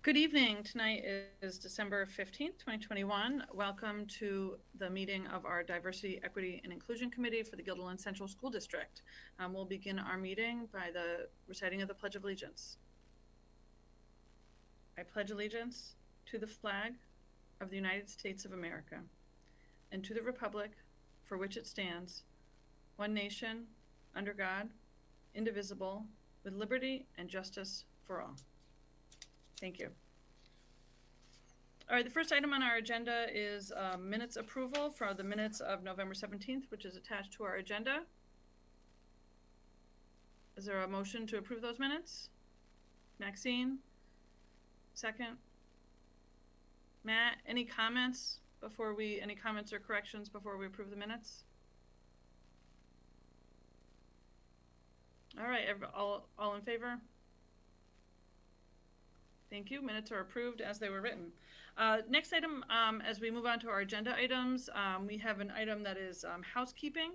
Good evening. Tonight is December 15th, 2021. Welcome to the meeting of our Diversity, Equity, and Inclusion Committee for the Guilderland Central School District. We'll begin our meeting by the reciting of the Pledge of Allegiance. I pledge allegiance to the flag of the United States of America and to the republic for which it stands, one nation, under God, indivisible, with liberty and justice for all. Thank you. All right, the first item on our agenda is minutes approval for the minutes of November 17th, which is attached to our agenda. Is there a motion to approve those minutes? Maxine? Second. Matt, any comments or corrections before we approve the minutes? All right, all in favor? Thank you. Minutes are approved as they were written. Next item, as we move on to our agenda items, we have an item that is housekeeping.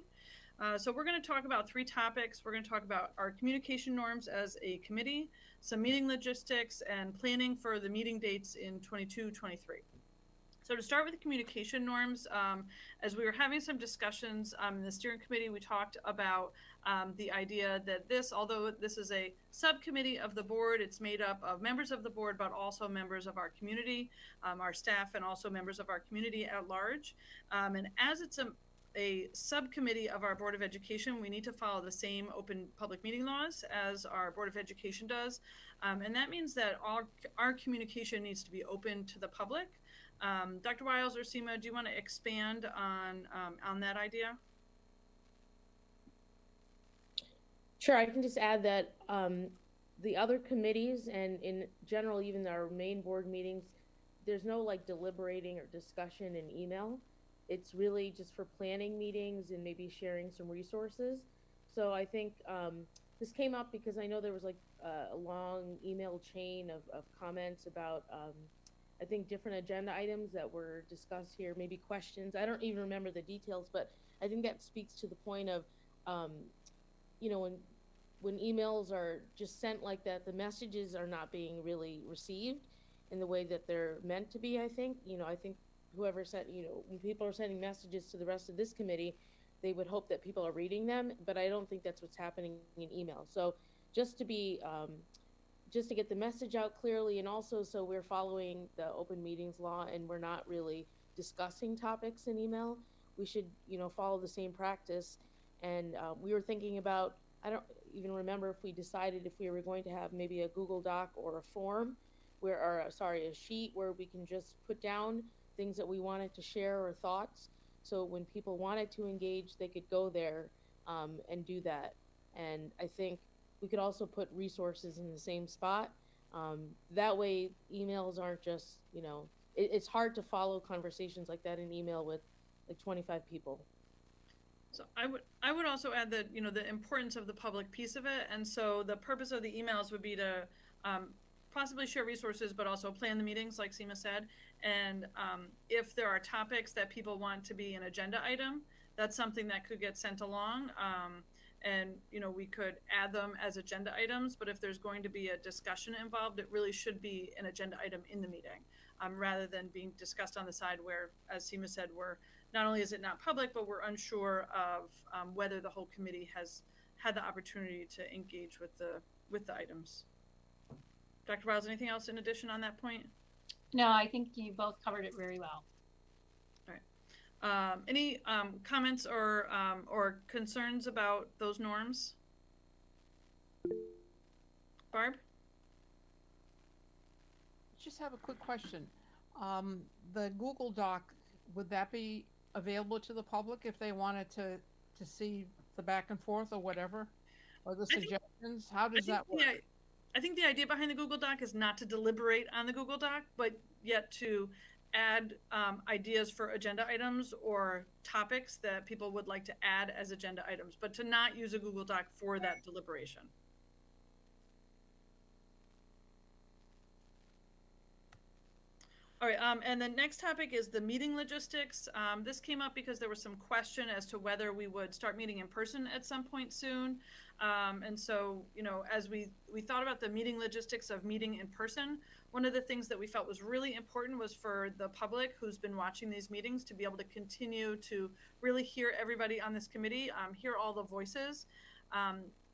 So we're going to talk about three topics. We're going to talk about our communication norms as a committee, some meeting logistics, and planning for the meeting dates in 22-23. So to start with the communication norms, as we were having some discussions in the steering committee, we talked about the idea that although this is a subcommittee of the board, it's made up of members of the board, but also members of our community, our staff, and also members of our community at large. And as it's a subcommittee of our Board of Education, we need to follow the same open public meeting laws as our Board of Education does. And that means that our communication needs to be open to the public. Dr. Wiles or Seema, do you want to expand on that idea? Sure, I can just add that the other committees and in general, even our main board meetings, there's no like deliberating or discussion in email. It's really just for planning meetings and maybe sharing some resources. So I think this came up because I know there was like a long email chain of comments about I think different agenda items that were discussed here, maybe questions. I don't even remember the details, but I think that speaks to the point of, you know, when emails are just sent like that, the messages are not being really received in the way that they're meant to be, I think. You know, I think whoever sent, you know, when people are sending messages to the rest of this committee, they would hope that people are reading them, but I don't think that's what's happening in email. So just to be, just to get the message out clearly, and also so we're following the open meetings law and we're not really discussing topics in email, we should, you know, follow the same practice. And we were thinking about, I don't even remember if we decided if we were going to have maybe a Google Doc or a form a sheet where we can just put down things that we wanted to share or thoughts. So when people wanted to engage, they could go there and do that. And I think we could also put resources in the same spot. That way emails aren't just, you know, it's hard to follow conversations like that in email with like 25 people. So I would also add that, you know, the importance of the public piece of it. And so the purpose of the emails would be to possibly share resources, but also plan the meetings, like Seema said. And if there are topics that people want to be an agenda item, that's something that could get sent along. And, you know, we could add them as agenda items, but if there's going to be a discussion involved, it really should be an agenda item in the meeting, rather than being discussed on the side where, as Seema said, not only is it not public, but we're unsure of whether the whole committee has had the opportunity to engage with the items. Dr. Wiles, anything else in addition on that point? No, I think you both covered it very well. Any comments or concerns about those norms? Barb? Just have a quick question. The Google Doc, would that be available to the public if they wanted to see the back and forth or whatever, or the suggestions? How does that work? I think the idea behind the Google Doc is not to deliberate on the Google Doc, but yet to add ideas for agenda items or topics that people would like to add as agenda items, but to not use a Google Doc for that deliberation. All All right, and the next topic is the meeting logistics. This came up because there was some question as to whether we would start meeting in person at some point soon. And so, you know, as we thought about the meeting logistics of meeting in person, one of the things that we felt was really important was for the public who's been watching these meetings to be able to continue to really hear everybody on this committee, hear all the voices.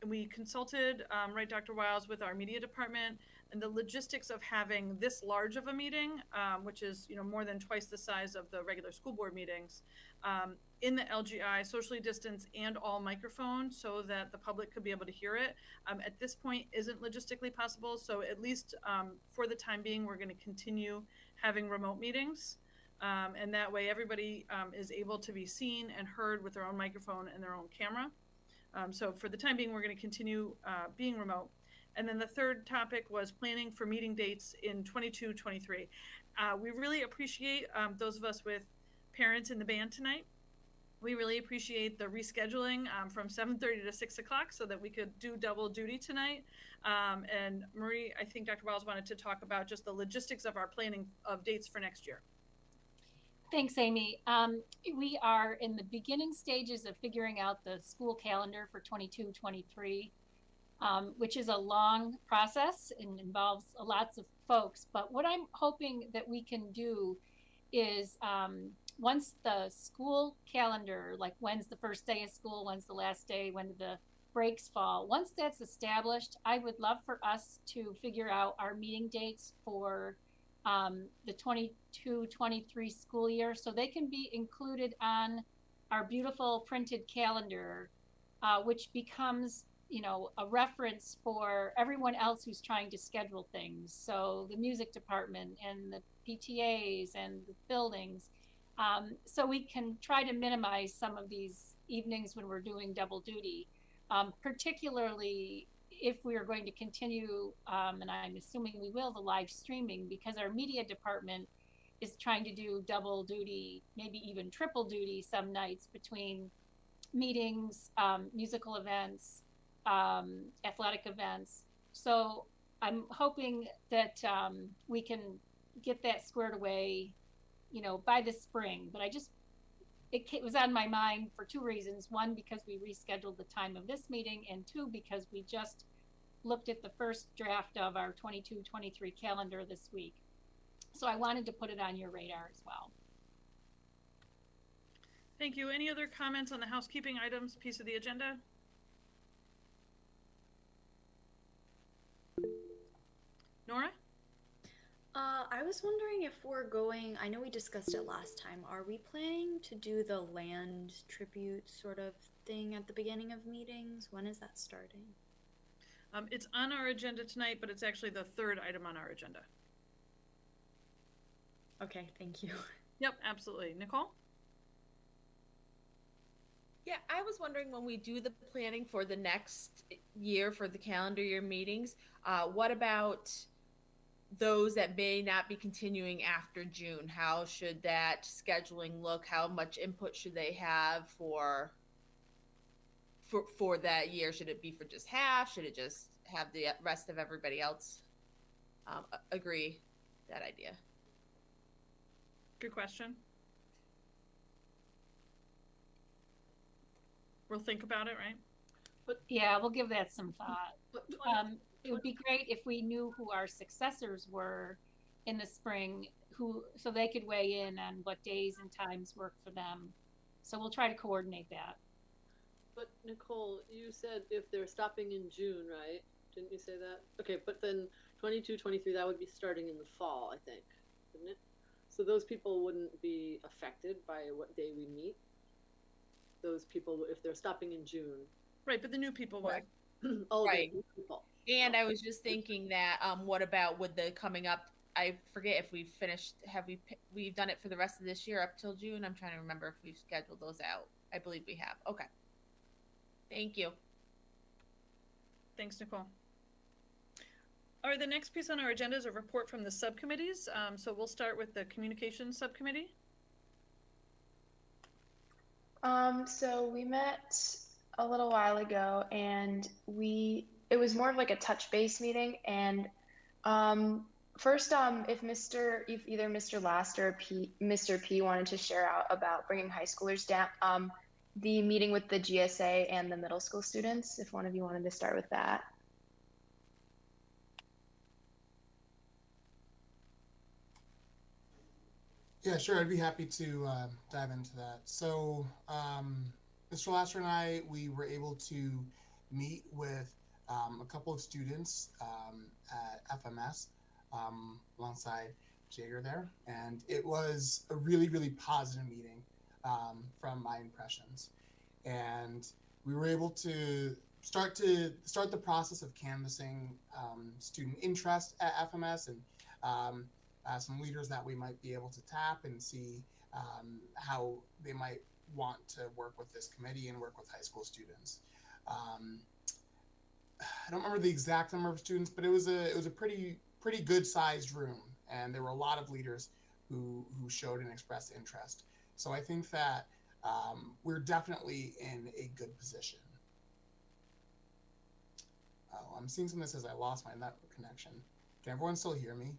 We consulted, right, Dr. Wiles, with our media department, and the logistics of having this large of a meeting, which is, you know, more than twice the size of the regular school board meetings, in the LGI, socially distanced and all microphone, so that the public could be able to hear it. At this point, isn't logistically possible, so at least for the time being, we're going to continue having remote meetings. And that way everybody is able to be seen and heard with their own microphone and their own camera. So for the time being, we're going to continue being remote. And then the third topic was planning for meeting dates in 22-23. We really appreciate those of us with parents in the band tonight. We really appreciate the rescheduling from 7:30 to 6 o'clock so that we could do double duty tonight. And Marie, I think Dr. Wells wanted to talk about just the logistics of our planning of dates for next year. Thanks, Amy. We are in the beginning stages of figuring out the school calendar for 22-23, which is a long process and involves lots of folks. But what I'm hoping that we can do is once the school calendar, like when's the first day of school, when's the last day, when do the breaks fall, once that's established, I would love for us to figure out our meeting dates for the 22-23 school year, so they can be included on our beautiful printed calendar, which becomes, you know, a reference for everyone else who's trying to schedule things. So the music department and the PTAs and the buildings. So we can try to minimize some of these evenings when we're doing double duty, particularly if we are going to continue, and I'm assuming we will, the live streaming, because our media department is trying to do double duty, maybe even triple duty some nights between meetings, musical events, athletic events. So I'm hoping that we can get that squared away, you know, by the spring. But it was on my mind for two reasons. One, because we rescheduled the time of this meeting, and two, because we just looked at the first draft of our 22-23 calendar this week. So I wanted to put it on your radar as well. Thank you. Any other comments on the housekeeping items piece of the agenda? Nora? I was wondering if we're going, I know we discussed it last time, are we planning to do the land tribute sort of thing at the beginning of meetings? When is that starting? It's on our agenda tonight, but it's actually the third item on our agenda. Okay, thank you. Yep, absolutely. Nicole? Yeah, I was wondering, when we do the planning for the next year for the calendar year meetings, what about those that may not be continuing after June? How should that scheduling look? How much input should they have for that year? Should it be for just half? Should it just have the rest of everybody else agree that idea? Good question. We'll think about it, right? But yeah, we'll give that some thought. It would be great if we knew who our successors were in the spring, so they could weigh in on what days and times work for them. So we'll try to coordinate that. But Nicole, you said if they're stopping in June, right? Didn't you say that? Okay, but then 22-23, that would be starting in the fall, I think, wouldn't it? So those people wouldn't be affected by what day we meet. Those people, if they're stopping in June. Right, but the new people will. Right. Oh, Right. the new people. And I was just thinking that, what about with the coming up? I forget if we've finished. We've done it for the rest of this year up till June? I'm trying to remember if we've scheduled those out. I believe we have. Okay. Thank you. Thanks, Nicole. All right, the next piece on our agenda is a report from the subcommittees. So we'll start with the communications subcommittee. So we met a little while ago, and it was more of like a touch base meeting, and First, if either Mr. Last or Mr. P wanted to share out about bringing high schoolers down, the meeting with the GSA and the middle school students, if one of you wanted to start with that. Yeah, sure. I'd be happy to dive into that. So, Mr. Lasser and I, we were able to meet with a couple of students at FMS alongside Jager there, and it was a really, really positive meeting from my impressions. And we were able to start the process of canvassing student interest at FMS and some leaders that we might be able to tap and see how they might want to work with this committee and work with high school students. I don't remember the exact number of students, but it was a pretty good sized room, and there were a lot of leaders who showed and expressed interest. So I think that we're definitely in a good position. Oh, I'm seeing something that says I lost my network connection. Can everyone still hear me?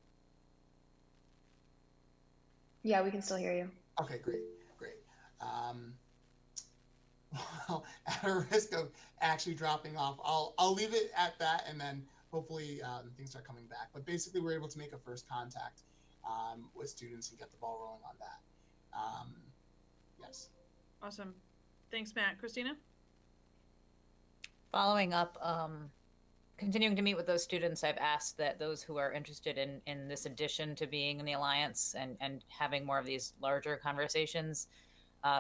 Yeah, we can still hear you. Okay, great. Well, at a risk of actually dropping off, I'll leave it at that, and then hopefully things start coming back. But basically, we're able to make a first contact with students and get the ball rolling on that. Yes. Awesome. Thanks, Matt. Christina? Following up, continuing to meet with those students, I've asked that those who are interested in this addition to being in the Alliance and having more of these larger conversations,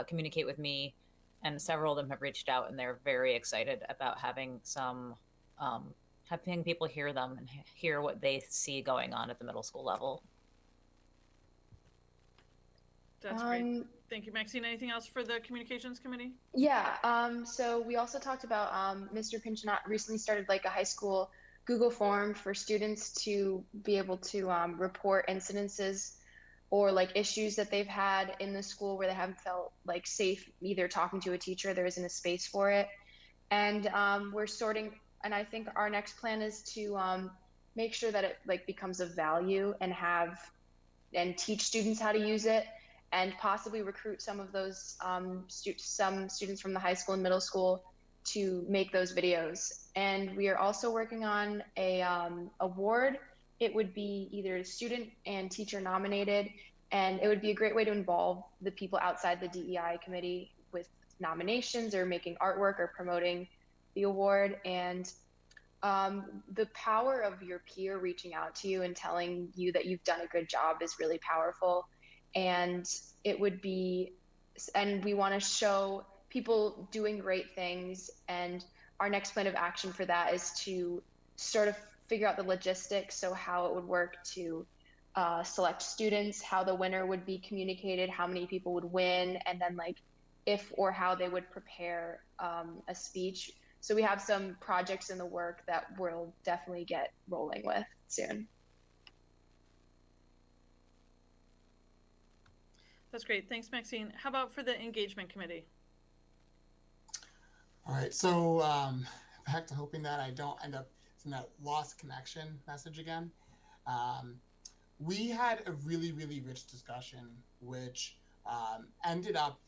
communicate with me. And several of them have reached out, and they're very excited about having having people hear them and hear what they see going on at the middle school level. That's great. Thank you, Maxine. Anything else for the communications committee? Yeah, so we also talked about Mr. Pinchinat recently started like a high school Google form for students to be able to report incidences or like issues that they've had in the school where they haven't felt like safe either talking to a teacher, there isn't a space for it. And we're sorting, and I think our next plan is to make sure that it like becomes of value and teach students how to use it, and possibly recruit some of those some students from the high school and middle school to make those videos. And we are also working on a award. It would be either student and teacher nominated, and it would be a great way to involve the people outside the DEI committee with nominations or making artwork or promoting the award. And the power of your peer reaching out to you and telling you that you've done a good job is really powerful. And it would be, and we want to show people doing great things. And our next plan of action for that is to sort of figure out the logistics. So how it would work to select students, how the winner would be communicated, how many people would win, and then like if or how they would prepare a speech. So we have some projects in the work that we'll definitely get rolling with soon. That's great. Thanks, Maxine. How about for the engagement committee? All right. So back to hoping that I don't end up in that lost connection message again. We had a really, really rich discussion, which ended up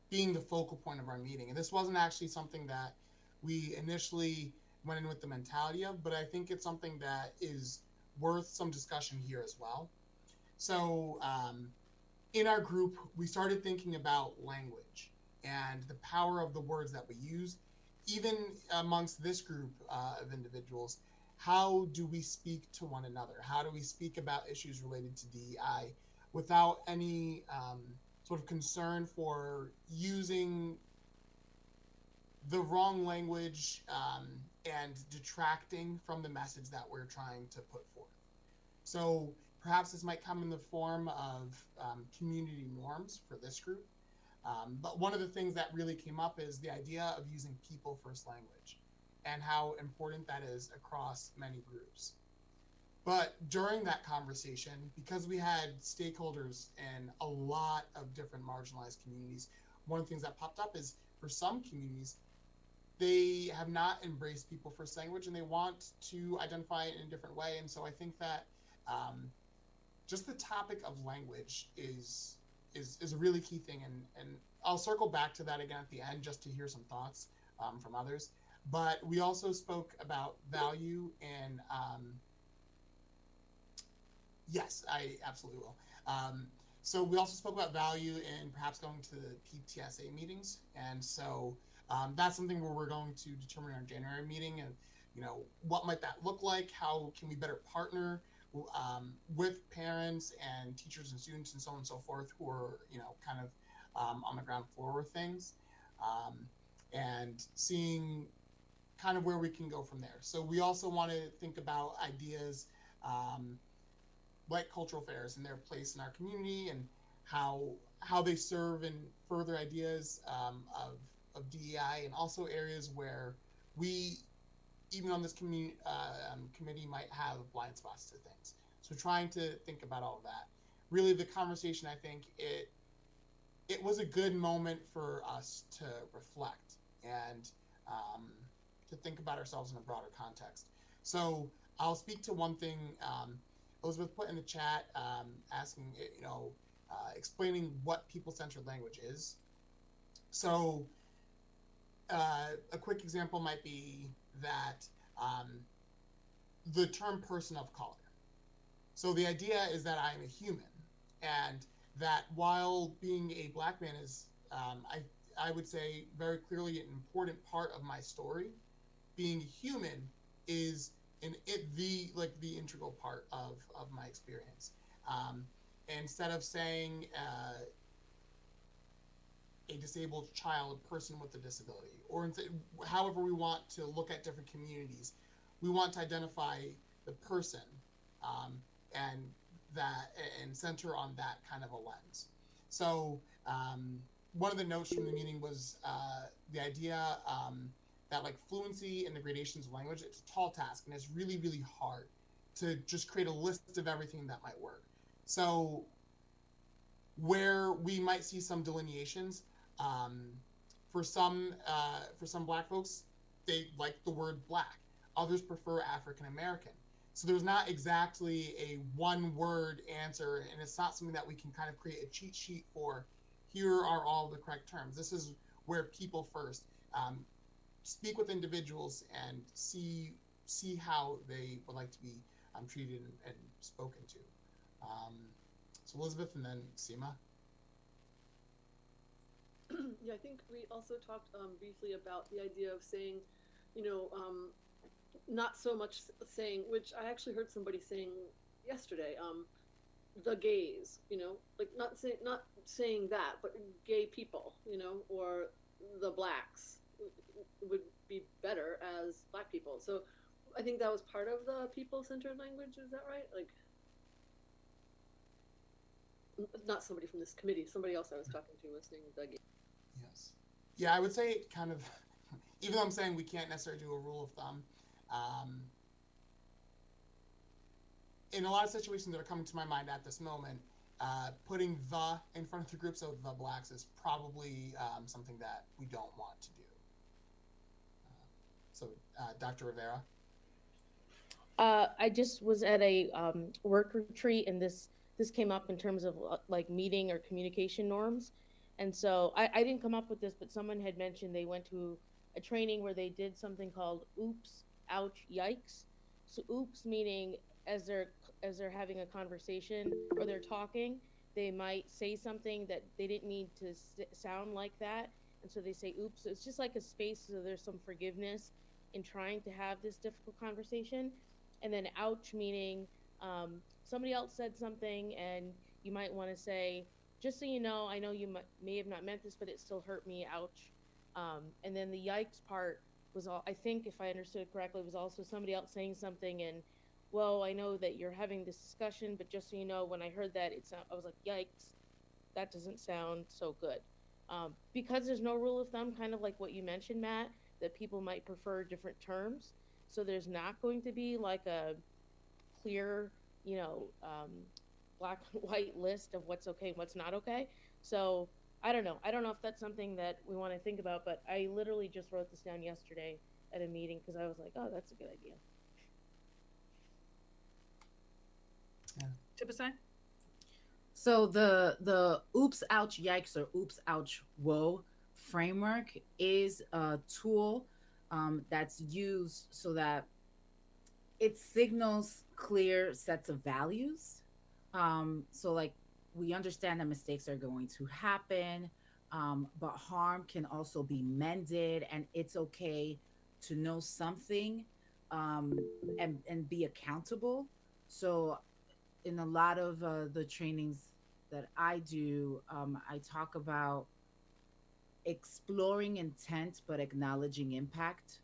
being the focal point of our meeting. And this wasn't actually something that we initially went in with the mentality of, but I think it's something that is worth some discussion here as well. So in our group, we started thinking about language and the power of the words that we use. Even amongst this group of individuals, how do we speak to one another? How do we speak about issues related to DEI without any sort of concern for using the wrong language and detracting from the message that we're trying to put forth? So perhaps this might come in the form of community norms for this group. But one of the things that really came up is the idea of using people first language and how important that is across many groups. But during that conversation, because we had stakeholders in a lot of different marginalized communities, one of the things that popped up is for some communities, they have not embraced people first language and they want to identify it in a different way. And so I think that just the topic of language is a really key thing, and I'll circle back to that again at the end just to hear some thoughts from others. But we also spoke about value and yes, I absolutely will. So we also spoke about value in perhaps going to the PTSA meetings, and so that's something where we're going to determine in our January meeting, and what might that look like? How can we better partner with parents and teachers and students and so on and so forth who are kind of on the ground floor with things, and seeing kind of where we can go from there. So we also want to think about ideas like cultural fairs and their place in our community, and how they serve and further ideas of DEI, and also areas where we, even on this committee might have blind spots to things. So trying to think about all of that. Really, the conversation, I think it was a good moment for us to reflect and to think about ourselves in a broader context. So I'll speak to one thing Elizabeth put in the chat, asking, explaining what people-centered language is. So a quick example might be that the term person of color. So the idea is that I'm a human, and that while being a Black man is, I would say very clearly an important part of my story, being human is the integral part of my experience. Instead of saying a disabled child, a person with a disability, or however we want to look at different communities, we want to identify the person and center on that kind of a lens. So one of the notes from the meeting was the idea that fluency in the gradations of language, it's a tall task, and it's really, really hard to just create a list of everything that might work. So where we might see some delineations, for some Black folks, they like the word Black. Others prefer African American. So there's not exactly a one word answer, and it's not something that we can kind of create a cheat sheet for. Here are all the correct terms. This is where people first speak with individuals and see how they would like to be treated and spoken to. So Elizabeth and then Seema. Yeah, I think we also talked briefly about the idea of saying, not so much saying, which I actually heard somebody saying yesterday, the gays, not saying that, but gay people, or the Blacks would be better as Black people. So I think that was part of the people-centered language. Is that right? Not somebody from this committee, somebody else I was talking to was saying the gays. Yes. Yeah, I would say kind of, even though I'm saying we can't necessarily do a rule of thumb, in a lot of situations that are coming to my mind at this moment, putting the in front of the groups of the Blacks is probably something that we don't want to do. So Dr. Rivera? I just was at a work retreat, and this came up in terms of meeting or communication norms. And so I didn't come up with this, but someone had mentioned they went to a training where they did something called oops, ouch, yikes. So oops meaning as they're having a conversation or they're talking, they might say something that they didn't need to sound like that. And so they say oops. So it's just like a space so there's some forgiveness in trying to have this difficult conversation. And then ouch meaning somebody else said something and you might want to say, just so you know, I know you may have not meant this, but it still hurt me, ouch. And then the yikes part was all, I think if I understood it correctly, was also somebody else saying something and, well, I know that you're having this discussion, but just so you know, when I heard that, I was like, yikes, that doesn't sound so good. Because there's no rule of thumb, kind of like what you mentioned, Matt, that people might prefer different terms. So there's not going to be like a clear, black and white list of what's okay and what's not okay. So I don't know if that's something that we want to think about, but I literally just wrote this down yesterday at a meeting because I was like, oh, that's a good idea. Tibisai? So the oops ouch yikes or oops ouch whoa framework is a tool that's used so that it signals clear sets of values. So like we understand that mistakes are going to happen, but harm can also be mended, and it's okay to know something and be accountable. So in a lot of the trainings that I do, I talk about exploring intent but acknowledging impact,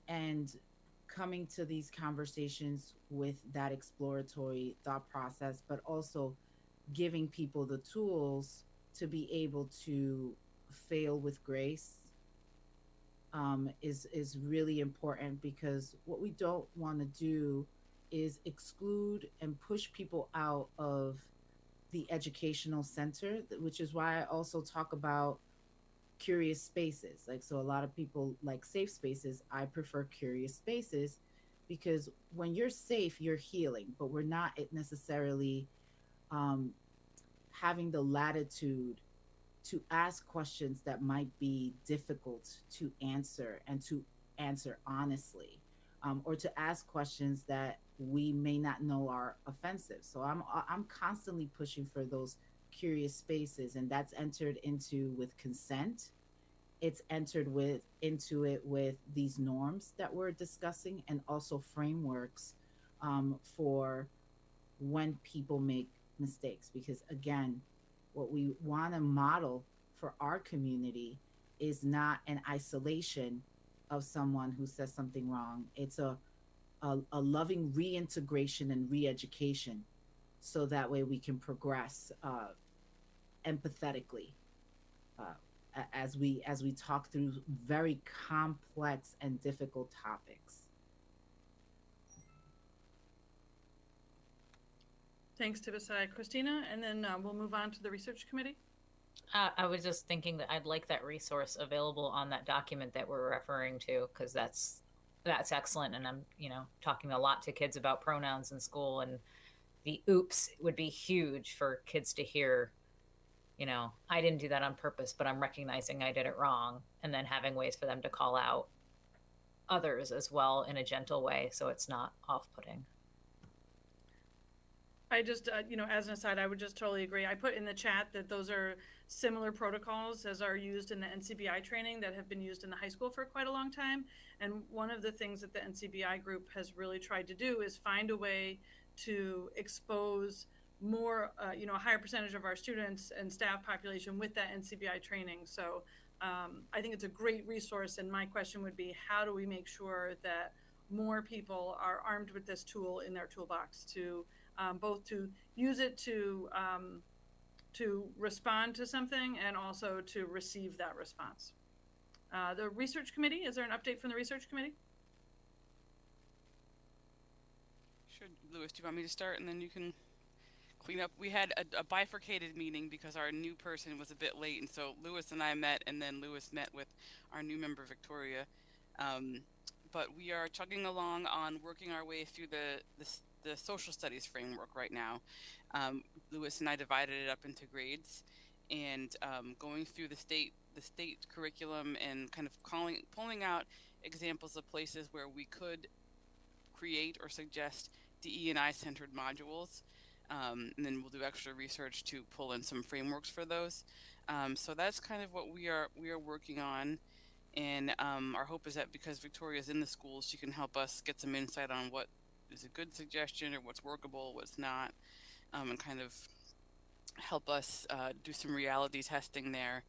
and coming to these conversations with that exploratory thought process, but also giving people the tools to be able to fail with grace, is really important, because what we don't want to do is exclude and push people out of the educational center, which is why I also talk about curious spaces. Like, so a lot of people like safe spaces. I prefer curious spaces because when you're safe, you're healing, but we're not necessarily um, having the latitude to ask questions that might be difficult to answer and to answer honestly, or to ask questions that we may not know are offensive. So I'm constantly pushing for those curious spaces, and that's entered into with consent. It's entered with into it with these norms that we're discussing, and also frameworks for when people make mistakes. Because again, what we want to model for our community is not an isolation of someone who says something wrong. It's a loving reintegration and re-education, so that way we can progress empathetically, as we talk through very complex and difficult topics. Thanks, Tibisai. Christina, and then we'll move on to the research committee. I was just thinking that I'd like that resource available on that document that we're referring to, because that's excellent. And I'm, talking a lot to kids about pronouns in school, and the oops would be huge for kids to hear. I didn't do that on purpose, but I'm recognizing I did it wrong, and then having ways for them to call out others as well in a gentle way, so it's not off-putting. I just, as an aside, I would just totally agree. I put in the chat that those are similar protocols as are used in the NCBI training that have been used in the high school for quite a long time. And one of the things that the NCBI group has really tried to do is find a way to expose more, a higher percentage of our students and staff population with that NCBI training. So I think it's a great resource. And my question would be, how do we make sure that more people are armed with this tool in their toolbox to both to use it to respond to something and also to receive that response. The research committee, is there an update from the research committee? Sure, Lewis, do you want me to start and then you can clean up? We had a bifurcated meeting because our new person was a bit late, and so Lewis and I met, and then Lewis met with our new member, Victoria. But we are chugging along on working our way through the social studies framework right now. Lewis and I divided it up into grades, and going through the state curriculum and kind of pulling out examples of places where we could create or suggest DE&I centered modules, and then we'll do extra research to pull in some frameworks for those. So that's kind of what we are working on. And our hope is that because Victoria's in the schools, she can help us get some insight on what is a good suggestion or what's workable, what's not, and kind of help us do some reality testing there.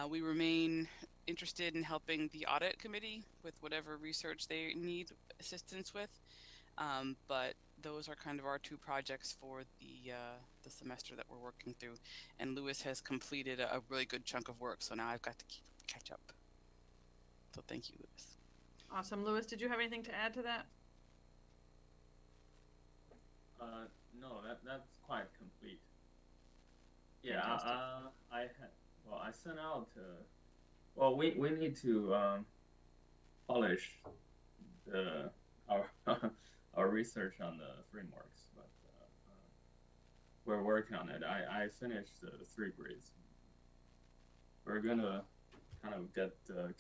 We remain interested in helping the audit committee with whatever research they need assistance with, but those are kind of our two projects for the semester that we're working through. And Lewis has completed a really good chunk of work, so now I've got to catch up. So thank you, Lewis. Awesome. Lewis, did you have anything to add to that? No, that's quite complete. Yeah, I sent out. We need to polish our our research on the frameworks, but we're working on it. I finished 3 grades. We're gonna kind of get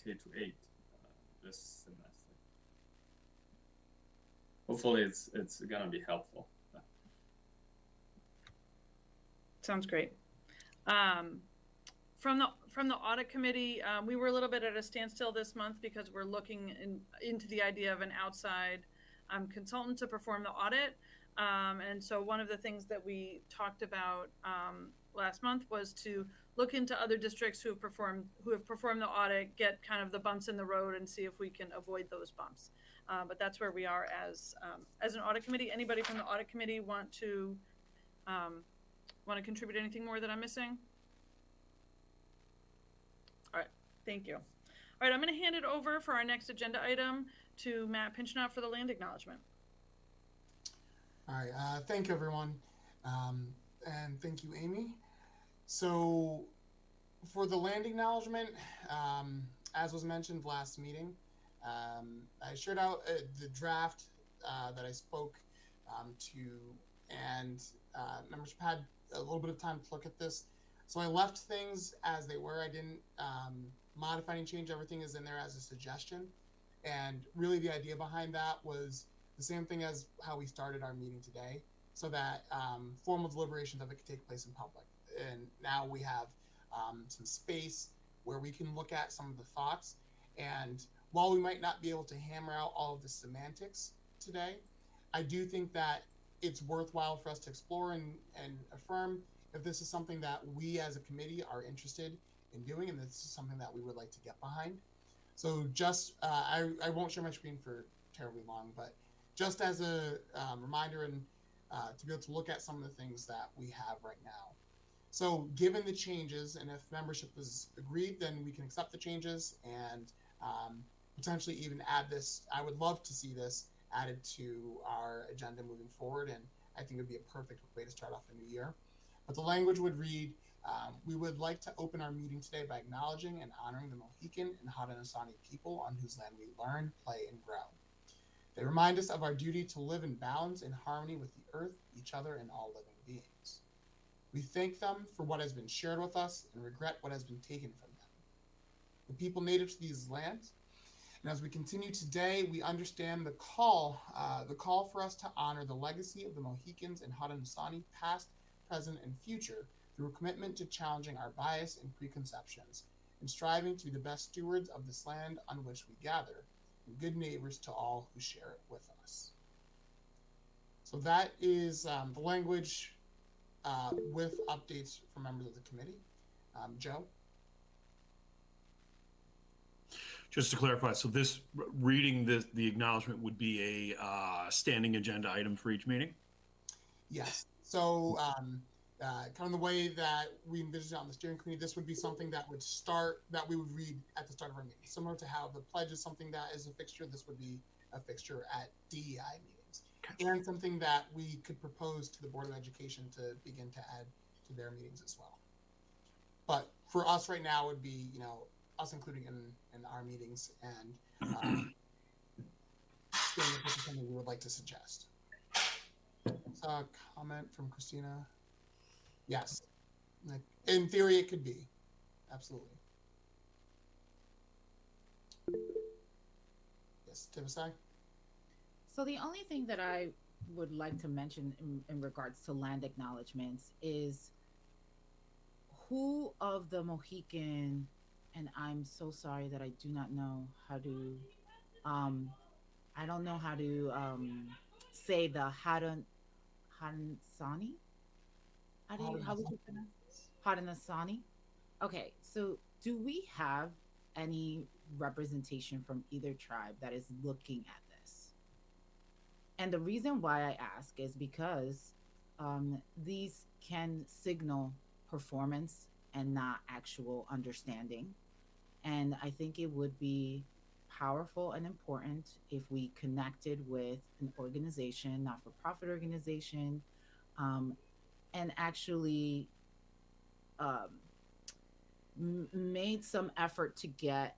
K to 8 this semester. Hopefully, it's gonna be helpful. Sounds great. From the audit committee, we were a little bit at a standstill this month because we're looking into the idea of an outside consultant to perform the audit. And so one of the things that we talked about last month was to look into other districts who have performed the audit, get kind of the bumps in the road, and see if we can avoid those bumps. But that's where we are as an audit committee. Anybody from the audit committee want to contribute anything more that I'm missing? All right, thank you. All right, I'm going to hand it over for our next agenda item to Matt Pinchnott for the land acknowledgement. All right, thank you, everyone. And thank you, Amy. So for the land acknowledgement, as was mentioned last meeting, I shared out the draft that I spoke to, and membership had a little bit of time to look at this. So I left things as they were. I didn't modify and change. Everything is in there as a suggestion. And really the idea behind that was the same thing as how we started our meeting today, so that formal deliberations of it could take place in public. And now we have some space where we can look at some of the thoughts. And while we might not be able to hammer out all of the semantics today, I do think that it's worthwhile for us to explore and affirm if this is something that we as a committee are interested in doing, and this is something that we would like to get behind. So just, I won't share my screen for terribly long, but just as a reminder and to be able to look at some of the things that we have right now. So given the changes, and if membership is agreed, then we can accept the changes and potentially even add this. I would love to see this added to our agenda moving forward, and I think it would be a perfect way to start off the new year. But the language would read, we would like to open our meeting today by acknowledging and honoring the Mohican and Haudenosaunee people on whose land we learn, play, and grow. They remind us of our duty to live in balance and harmony with the earth, each other, and all living beings. We thank them for what has been shared with us and regret what has been taken from them. The people native to these lands. And as we continue today, we understand the call for us to honor the legacy of the Mohicans and Haudenosaunee, past, present, and future, through a commitment to challenging our bias and preconceptions, and striving to be the best stewards of this land on which we gather, and good neighbors to all who share it with us. So that is the language with updates from members of the committee. Joe? Just to clarify, so this reading the acknowledgement would be a standing agenda item for each meeting? Yes. So kind of the way that we envisioned it on the steering committee, this would be something that we would read at the start of our meeting. Similar to how the pledge is something that is a fixture, this would be a fixture at DEI meetings. Okay. And something that we could propose to the Board of Education to begin to add to their meetings as well. But for us right now would be, us including in our meetings, and something we would like to suggest. A comment from Christina. Yes, in theory it could be, absolutely. Yes, Tibisai? So the only thing that I would like to mention in regards to land acknowledgements is who of the Mohican, and I'm so sorry that I do not know how to, I don't know how to say the Haudenosaunee? How would you pronounce Haudenosaunee? Okay, so do we have any representation from either tribe that is looking at this? And the reason why I ask is because these can signal performance and not actual understanding. And I think it would be powerful and important if we connected with an organization, not-for-profit organization, and actually made some effort to get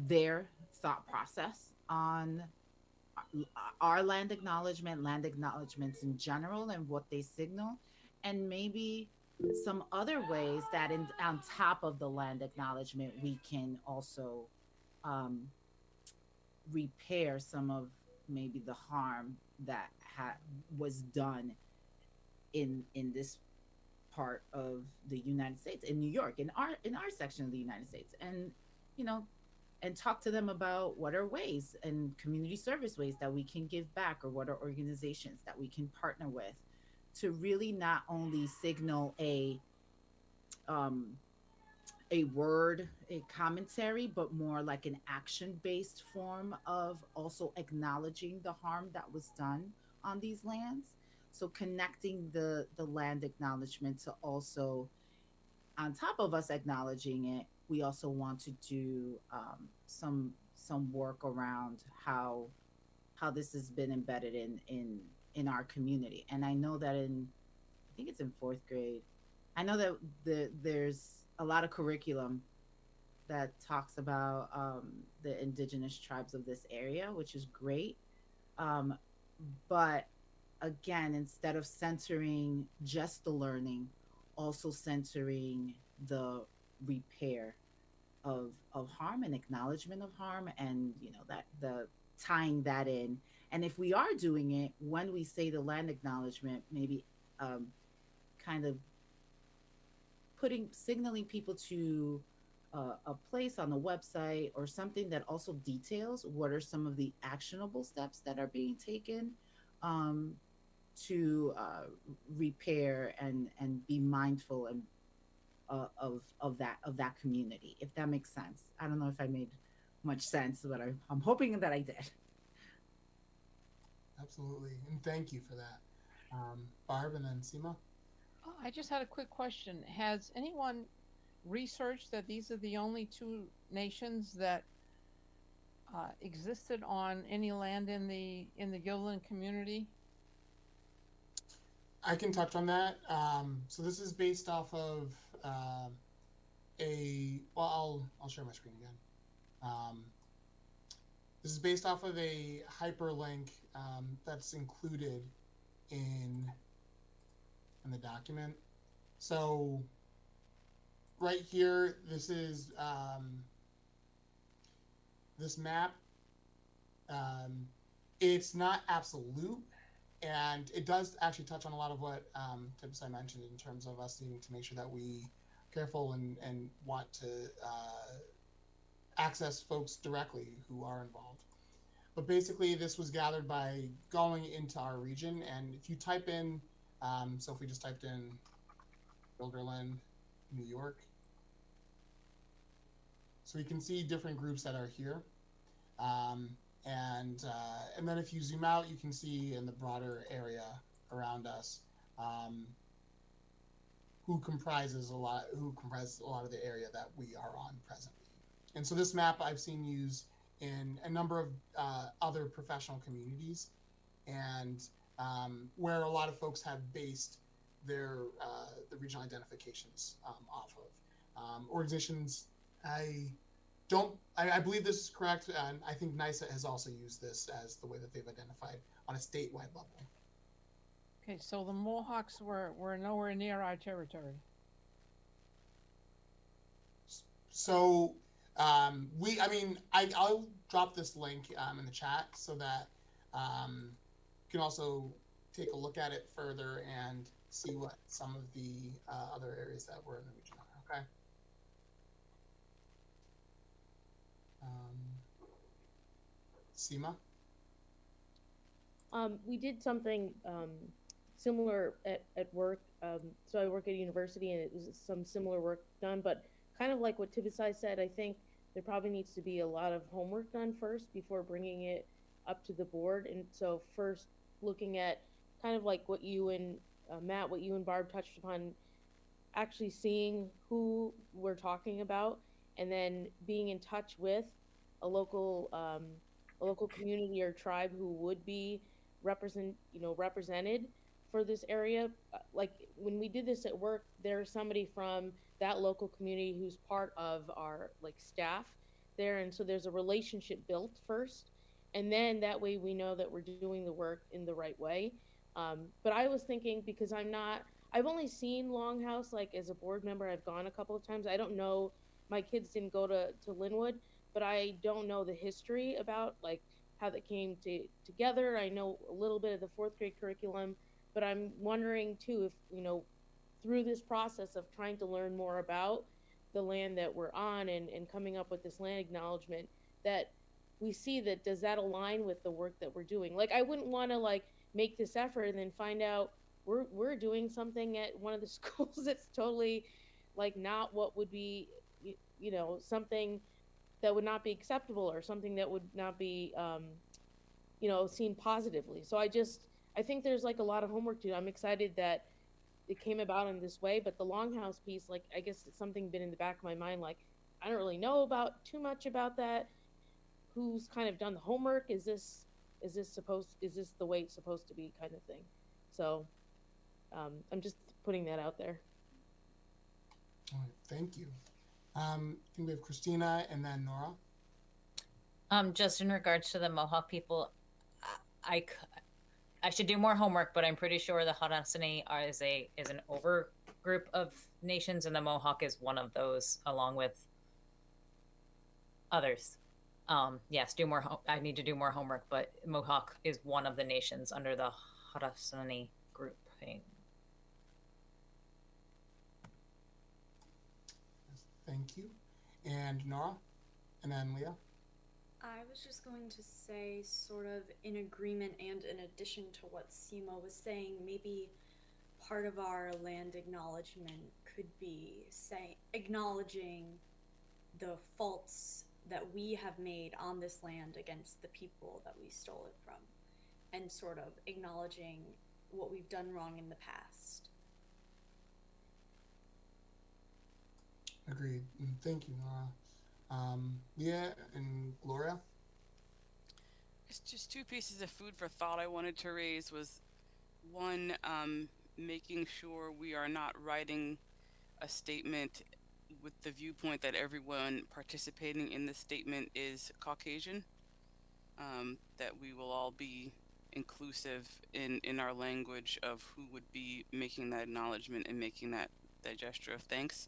their thought process on our land acknowledgements in general, and what they signal, and maybe some other ways that on top of the land acknowledgement we can also um, repair some of maybe the harm that was done in this part of the United States, in New York, in our section of the United States, and you know, and talk to them about what are ways and community service ways that we can give back, or what are organizations that we can partner with to really not only signal um, a word, a commentary, but more like an action based form of also acknowledging the harm that was done on these lands. So connecting the land acknowledgement to also, on top of us acknowledging it, we also want to do some work around how this has been embedded in our community. And I know that I think it's in fourth grade. I know that there's a lot of curriculum that talks about the indigenous tribes of this area, which is great. But again, instead of centering just the learning, also centering the repair of harm and acknowledgement of harm, and you know, that the tying that in. And if we are doing it, when we say the land acknowledgement, maybe kind of signaling people to a place on the website or something that also details what are some of the actionable steps that are being taken to repair and be mindful and of that community, if that makes sense. I don't know if I made much sense, but I'm hoping that I did. Absolutely, and thank you for that, Barb, and then Seema. I just had a quick question. Has anyone researched that these are the only two nations that existed on any land in the Gilliland community? I can touch on that. So this is based off of I'll share my screen again. This is based off of a hyperlink that's included in the document. So right here, this is this map. It's not absolute, and it does actually touch on a lot of what Tips I mentioned in terms of us needing to make sure that we are careful and want to access folks directly who are involved. But basically, this was gathered by going into our region, and if you type in, so if we just typed in Wilderland, New York, so we can see different groups that are here. And then if you zoom out, you can see in the broader area around us who comprises a lot of the area that we are on presently. And so this map I've seen used in a number of other professional communities, and where a lot of folks have based their the regional identifications off of. Organizations, I believe this is correct, and I think NISA has also used this as the way that they've identified on a statewide level. Okay, so the Mohawks were nowhere near our territory. So I'll drop this link in the chat so that you can also take a look at it further and see what some of the other areas that were in the region are. Okay. Seema? We did something similar at work. So I work at a university, and it was some similar work done, but kind of like what Tibisai said, I think there probably needs to be a lot of homework done first before bringing it up to the board. And so first looking at kind of like what you and Matt, what you and Barb touched upon, actually seeing who we're talking about, and then being in touch with a local community or tribe who would be represented for this area. Like when we did this at work, there's somebody from that local community who's part of our like staff there, and so there's a relationship built first, And then that way we know that we're doing the work in the right way. But I was thinking, because I've only seen Longhouse, like as a board member, I've gone a couple of times. I don't know, my kids didn't go to Linwood, but I don't know the history about like how they came together. I know a little bit of the fourth grade curriculum, but I'm wondering too if, through this process of trying to learn more about the land that we're on and coming up with this land acknowledgement, that we see that, does that align with the work that we're doing? Like, I wouldn't want to like make this effort and then find out we're doing something at one of the schools that's totally like not what would be, something that would not be acceptable, or something that would not be, seen positively. So I think there's like a lot of homework to do. I'm excited that it came about in this way, but the Longhouse piece, like, I guess it's something been in the back of my mind, like, I don't really know about too much about that. Who's kind of done the homework? Is this the way it's supposed to be, kind of thing? So I'm just putting that out there. All right, thank you. I think we have Christina and then Nora. Just in regards to the Mohawk people, I should do more homework, but I'm pretty sure the Haudenosaunee is an over group of nations, and the Mohawk is one of those, along with others. Yes, I need to do more homework, but Mohawk is one of the nations under the Haudenosaunee grouping. Thank you. And Nora, and then Leah. I was just going to say, sort of in agreement and in addition to what Simo was saying, maybe part of our land acknowledgement could be acknowledging the faults that we have made on this land against the people that we stole it from, and sort of acknowledging what we've done wrong in the past. Agreed. Thank you, Nora. Leah and Gloria. It's just two pieces of food for thought I wanted to raise. Was one, making sure we are not writing a statement with the viewpoint that everyone participating in the statement is Caucasian, that we will all be inclusive in our language of who would be making that acknowledgement and making that gesture of thanks.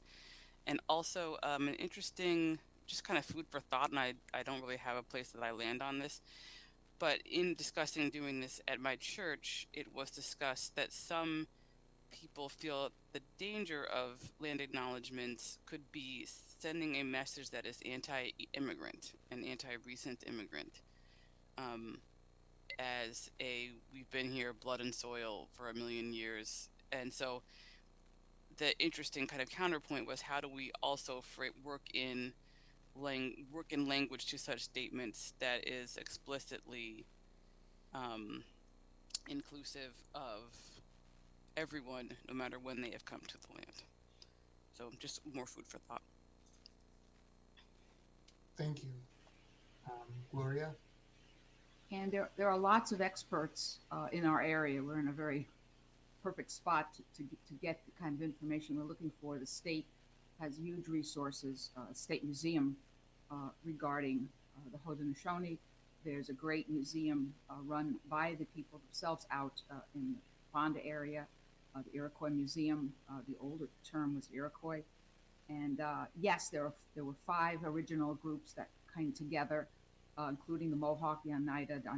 And also an interesting, just kind of food for thought, and I don't really have a place that I land on this, but in discussing doing this at my church, it was discussed that some people feel the danger of land acknowledgements could be sending a message that is anti-immigrant and anti-recent immigrant, as we've been here blood and soil for a million years. And so the interesting kind of counterpoint was, how do we also work in language to such statements that is explicitly inclusive of everyone, no matter when they have come to the land. So just more food for thought. Thank you. Gloria? And there are lots of experts in our area. We're in a very perfect spot to get the kind of information we're looking for. The state has huge resources, state museum regarding the Haudenosaunee. There's a great museum run by the people themselves out in the Fonda area, the Iroquois Museum. The older term was Iroquois. And yes, there were 5 original groups that came together, including the Mohawk, the Oneida, the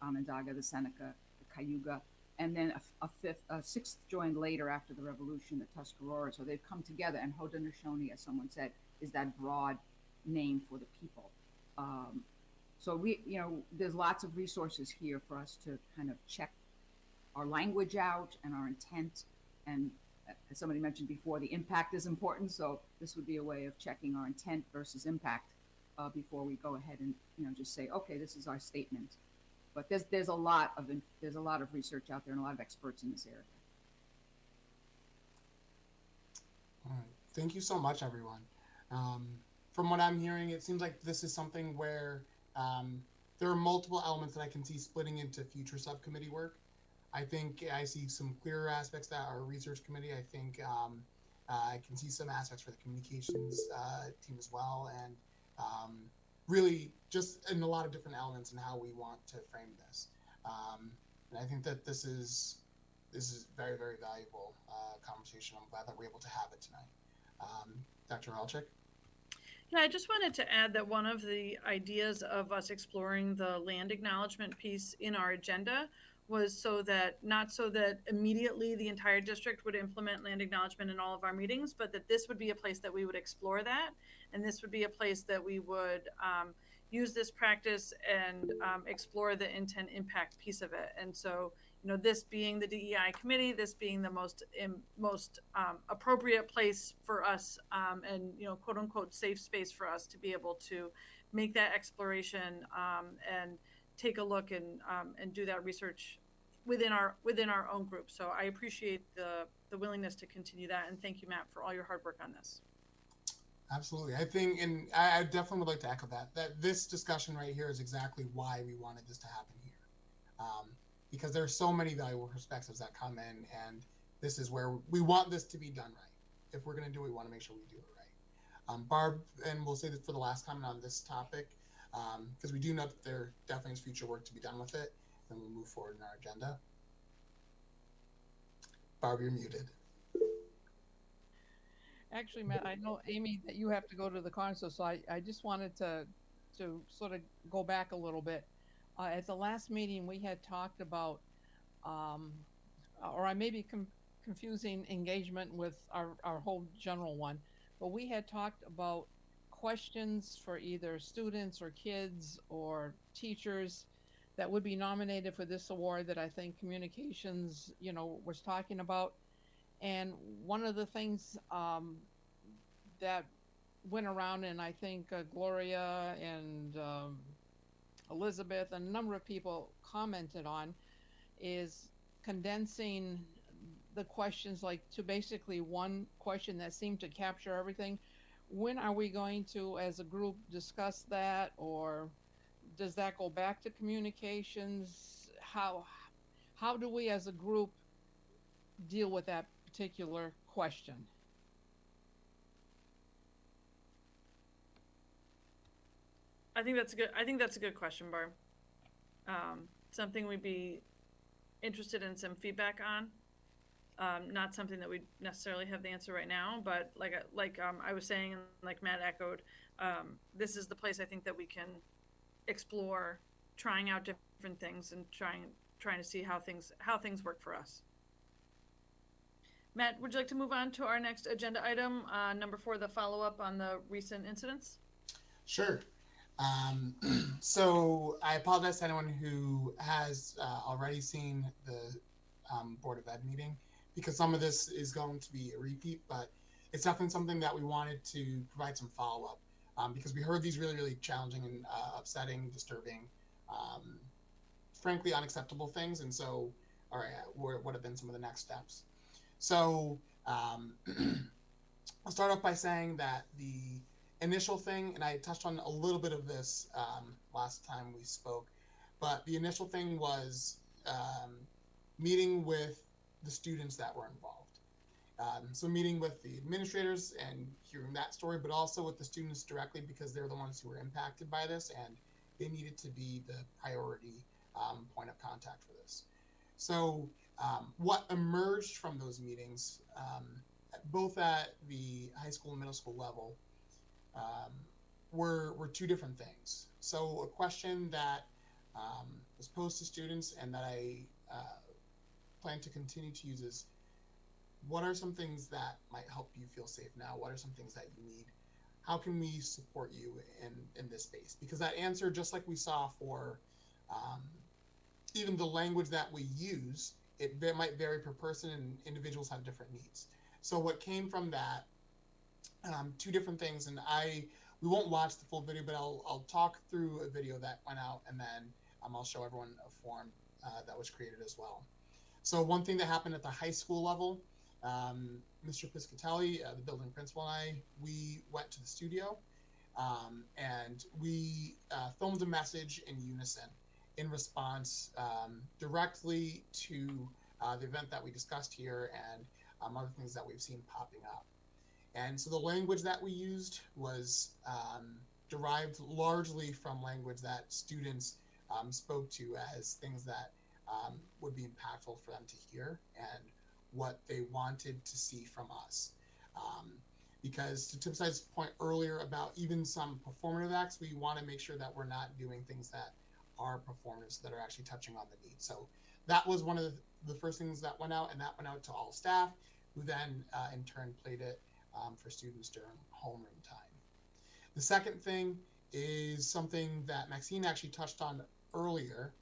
Onondaga, the Seneca, the Cayuga, and then a 6th joined later after the revolution, the Tuscarora. So they've come together, and Haudenosaunee, as someone said, is that broad name for the people. So there's lots of resources here for us to kind of check our language out and our intent. And as somebody mentioned before, the impact is important. So this would be a way of checking our intent versus impact before we go ahead and just say, okay, this is our statement. But there's a lot of research out there and a lot of experts in this area. All right. Thank you so much, everyone. From what I'm hearing, it seems like this is something where there are multiple elements that I can see splitting into future subcommittee work. I think I see some clearer aspects that our research committee. I think I can see some aspects for the communications team as well. And really just in a lot of different elements in how we want to frame this. And I think that this is very, very valuable conversation. I'm glad that we're able to have it tonight. Dr. Halchik? Yeah, I just wanted to add that one of the ideas of us exploring the land acknowledgement piece in our agenda was not so that immediately the entire district would implement land acknowledgement in all of our meetings, but that this would be a place that we would explore that. And this would be a place that we would use this practice and explore the intent impact piece of it. And so, this being the DEI committee, this being the most appropriate place for us and, quote unquote, safe space for us to be able to make that exploration and take a look and do that research within our own group. So I appreciate the willingness to continue that, and thank you, Matt, for all your hard work on this. Absolutely. I think, and I definitely would like to echo that this discussion right here is exactly why we wanted this to happen here. Because there are so many valuable perspectives that come in, and this is where we want this to be done right. If we're going to do it, we want to make sure we do it right. Barb, and we'll say this for the last comment on this topic, because we do know that there definitely is future work to be done with it, and we'll move forward in our agenda. Barb, you're muted. Actually, Matt, I know, Amy, that you have to go to the council, so I just wanted to sort of go back a little bit. At the last meeting, we had talked about, or I may be confusing engagement with our whole general one, but we had talked about questions for either students or kids or teachers that would be nominated for this award that I think communications, was talking about. And one of the things that went around, and I think Gloria and Elizabeth and a number of people commented on, is condensing the questions to basically one question that seemed to capture everything. When are we going to, as a group, discuss that, or does that go back to communications? How do we as a group deal with that particular question? I think that's a good question, Barb. Something we'd be interested in some feedback on. Not something that we necessarily have the answer right now, but like I was saying, and like Matt echoed, this is the place I think that we can explore trying out different things and trying to see how things work for us. Matt, would you like to move on to our next agenda item, number 4, the follow-up on the recent incidents? Sure. So I apologize to anyone who has already seen the Board of Ed meeting, because some of this is going to be a repeat, but it's definitely something that we wanted to provide some follow-up, because we heard these really, really challenging and upsetting, disturbing, frankly unacceptable things. And so, all right, what have been some of the next steps? So I'll start off by saying that the initial thing, and I touched on a little bit of this last time we spoke, but the initial thing was meeting with the students that were involved. So meeting with the administrators and hearing that story, but also with the students directly, because they're the ones who were impacted by this, and they needed to be the priority point of contact for this. So what emerged from those meetings, both at the high school and middle school level, were two different things. So a question that was posed to students and that I plan to continue to use is, what are some things that might help you feel safe now? What are some things that you need? How can we support you in this space? Because that answer, just like we saw for even the language that we use, it might vary per person, and individuals have different needs. So what came from that, two different things, and we won't watch the full video, but I'll talk through a video that went out, and then I'll show everyone a form that was created as well. So one thing that happened at the high school level, Mr. Piscatelli, the building principal, and I, we went to the studio, and we filmed a message in unison in response directly to the event that we discussed here and other things that we've seen popping up. And so the language that we used was derived largely from language that students spoke to as things that would be impactful for them to hear and what they wanted to see from us. Because to Tipside's point earlier about even some performative acts, we want to make sure that we're not doing things that are performance, that are actually touching on the need. So that was one of the first things that went out, and that went out to all staff, who then in turn played it for students during homeroom time. The second thing is something that Maxine actually touched on earlier,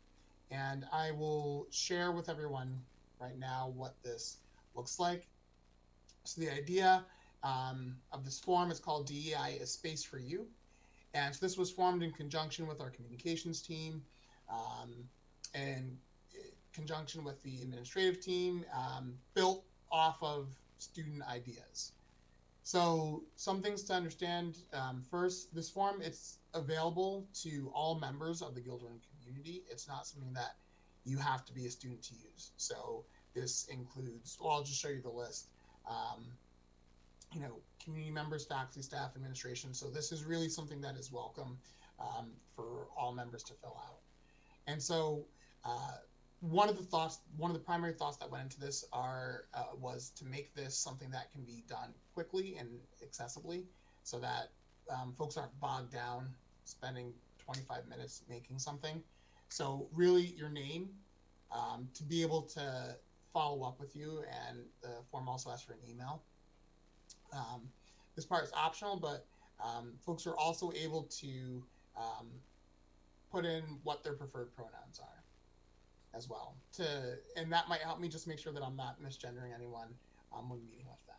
and I will share with everyone right now what this looks like. So the idea of this forum is called DEI, a space for you. And so this was formed in conjunction with our communications team, in conjunction with the administrative team, built off of student ideas. So some things to understand. First, this forum, it's available to all members of the Gilderland community. It's not something that you have to be a student to use. So this includes, well, I'll just show you the list. You know, community members, faculty, staff, administration. So this is really something that is welcome for all members to fill out. And so one of the primary thoughts that went into this was to make this something that can be done quickly and accessibly, so that folks aren't bogged down spending 25 minutes making something. So really your name, to be able to follow up with you, and the form also asks for an email. This part is optional, but folks are also able to put in what their preferred pronouns are as well. And that might help me just make sure that I'm not misgendering anyone when meeting with them.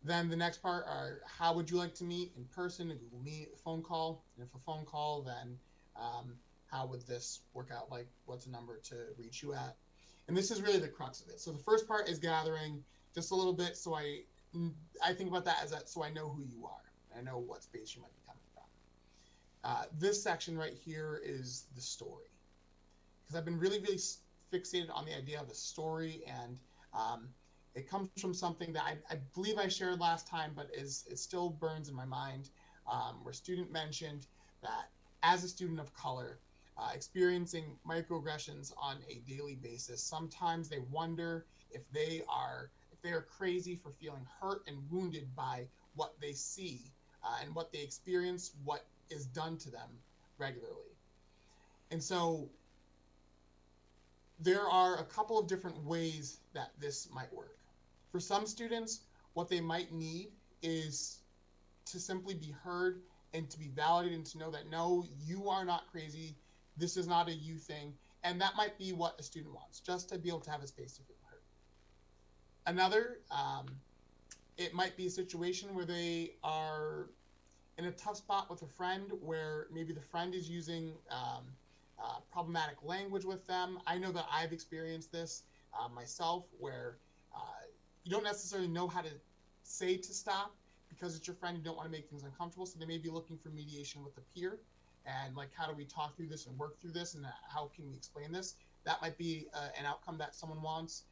Then the next part are, how would you like to meet? In person, a Google Meet, a phone call. And if a phone call, then how would this work out? Like, what's a number to reach you at? And this is really the crux of it. So the first part is gathering just a little bit, so I think about that as that, so I know who you are. I know what space you might be coming from. This section right here is the story, because I've been really, really fixated on the idea of a story, and it comes from something that I believe I shared last time, but it still burns in my mind, where a student mentioned that as a student of color, experiencing microaggressions on a daily basis, sometimes they wonder if they are crazy for feeling hurt and wounded by what they see and what they experience, what is done to them regularly. And so there are a couple of different ways that this might work. For some students, what they might need is to simply be heard and to be validated, and to know that, no, you are not crazy. This is not a you thing. And that might be what a student wants, just to be able to have a space to feel heard. Another, it might be a situation where they are in a tough spot with a friend, where maybe the friend is using problematic language with them. I know that I've experienced this myself, where you don't necessarily know how to say to stop, because it's your friend, you don't want to make things uncomfortable. So they may be looking for mediation with a peer, and like, how do we talk through this and work through this, and how can we explain this? That might be an outcome that someone wants.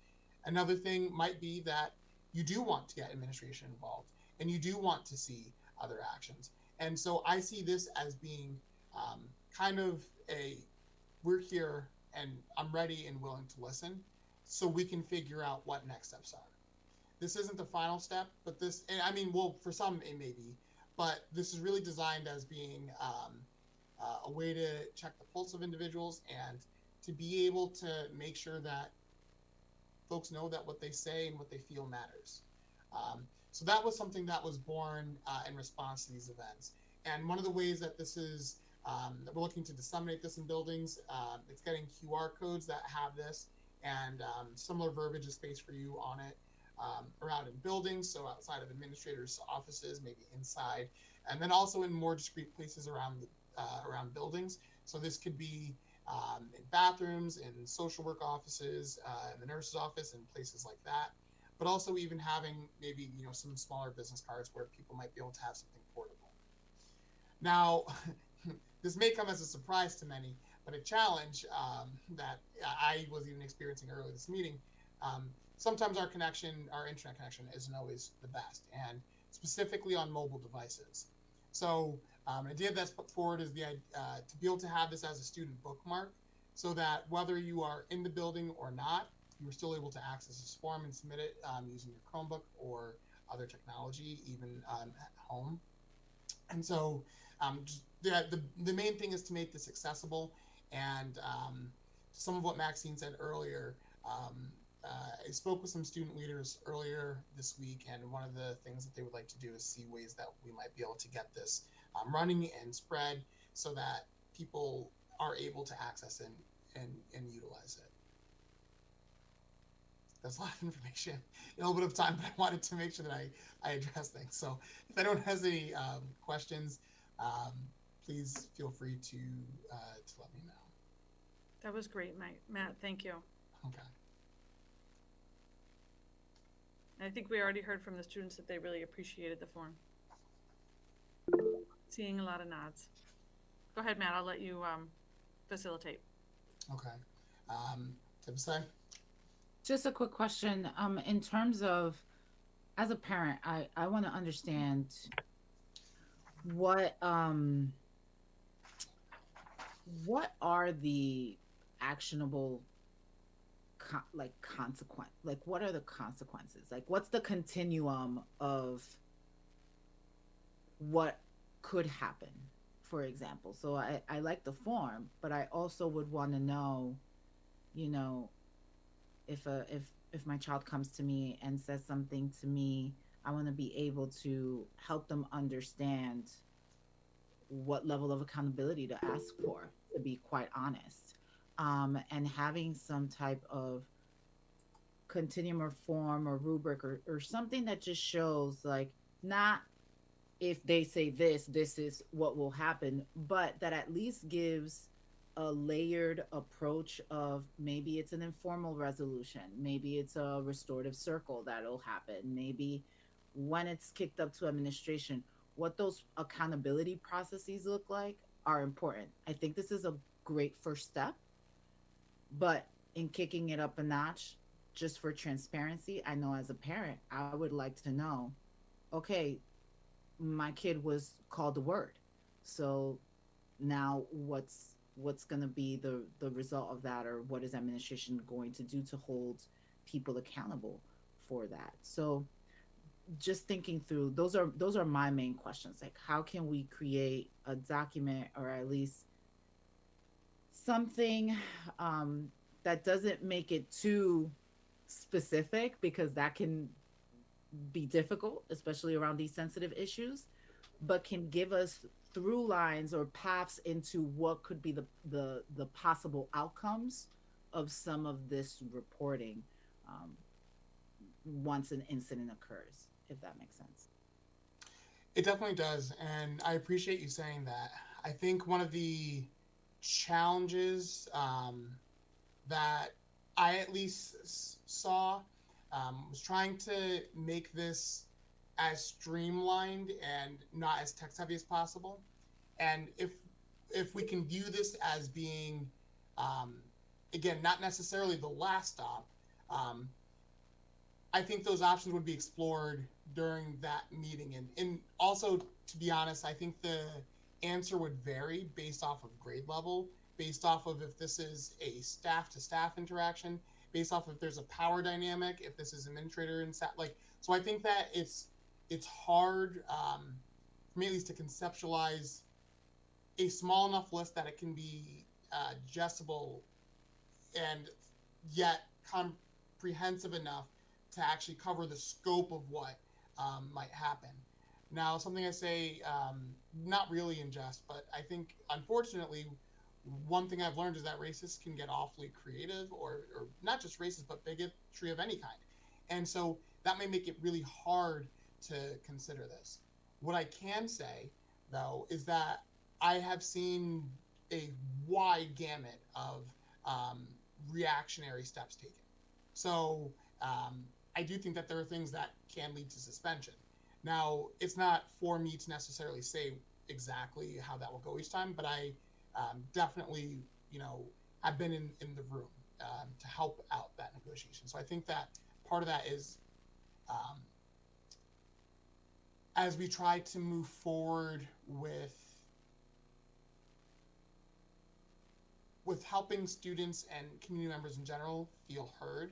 Another thing might be that you do want to get administration involved, and you do want to see other actions. And so I see this as being kind of we're here and I'm ready and willing to listen, so we can figure out what next steps are. This isn't the final step, but this, and I mean, well, for some it may be, but this is really designed as being a way to check the pulse of individuals, and to be able to make sure that folks know that what they say and what they feel matters. So that was something that was born in response to these events. And one of the ways that this is, that we're looking to disseminate this in buildings, it's getting QR codes that have this, and similar verbiage, a space for you on it, around in buildings, so outside of administrators' offices, maybe inside, and then also in more discrete places around buildings. So this could be in bathrooms, in social work offices, in the nurse's office, and places like that. But also even having maybe, you know, some smaller business cards where people might be able to have something portable. Now, this may come as a surprise to many, but a challenge that I was even experiencing earlier this meeting, sometimes our internet connection isn't always the best, and specifically on mobile devices. So An idea that's put forward is to be able to have this as a student bookmark, so that whether you are in the building or not, you're still able to access this form and submit it using your Chromebook or other technology, even at home. And so just the main thing is to make this accessible. And some of what Maxine said earlier, I spoke with some student leaders earlier this week, and one of the things that they would like to do is see ways that we might be able to get this running and spread so that people are able to access and utilize it. That's a lot of information in a little bit of time, but I wanted to make sure that I address things. So if anyone has any questions, please feel free to let me know. That was great, Matt. Thank you. Okay. I think we already heard from the students that they really appreciated the form. Seeing a lot of nods. Go ahead, Matt. I'll let you facilitate. Okay. Tibsai? Just a quick question. In terms of, as a parent, I want to understand what are the actionable consequence? Like, what are the consequences? Like, what's the continuum of what could happen, for example? So I like the form, but I also would want to know, you know, if my child comes to me and says something to me, I want to be able to help them understand what level of accountability to ask for, to be quite honest. And having some type of continuum or form or rubric or something that just shows, like, not if they say this is what will happen, but that at least gives a layered approach of maybe it's an informal resolution, maybe it's a restorative circle that'll happen, maybe when it's kicked up to administration, what those accountability processes look like are important. I think this is a great first step, but in kicking it up a notch, just for transparency, I know as a parent, I would like to know, okay, my kid was called a word, so now what's going to be the result of that, or what is administration going to do to hold people accountable for that? So just thinking through, those are my main questions. Like, how can we create a document, or at least something that doesn't make it too specific, because that can be difficult, especially around these sensitive issues, but can give us through lines or paths into what could be the possible outcomes of some of this reporting once an incident occurs, if that makes sense. It definitely does, and I appreciate you saying that. I think one of the challenges that I at least saw was trying to make this as streamlined and not as text heavy as possible. And if we can view this as being, again, not necessarily the last stop, I think those options would be explored during that meeting. And also, to be honest, I think the answer would vary based off of grade level, based off of if this is a staff to staff interaction, based off if there's a power dynamic, if this is administrator and staff. Like, so I think that it's hard for me at least to conceptualize a small enough list that it can be digestible and yet comprehensive enough to actually cover the scope of what might happen. Now, something I say, not really in jest, but I think, unfortunately, one thing I've learned is that racists can get awfully creative, or not just racist, but bigotry of any kind. And so that may make it really hard to consider this. What I can say, though, is that I have seen a wide gamut of reactionary steps taken. So I do think that there are things that can lead to suspension. Now, it's not for me to necessarily say exactly how that will go each time, but I definitely, have been in the room to help out that negotiation. So I think that part of that is, as we try to move forward with with helping students and community members in general feel heard,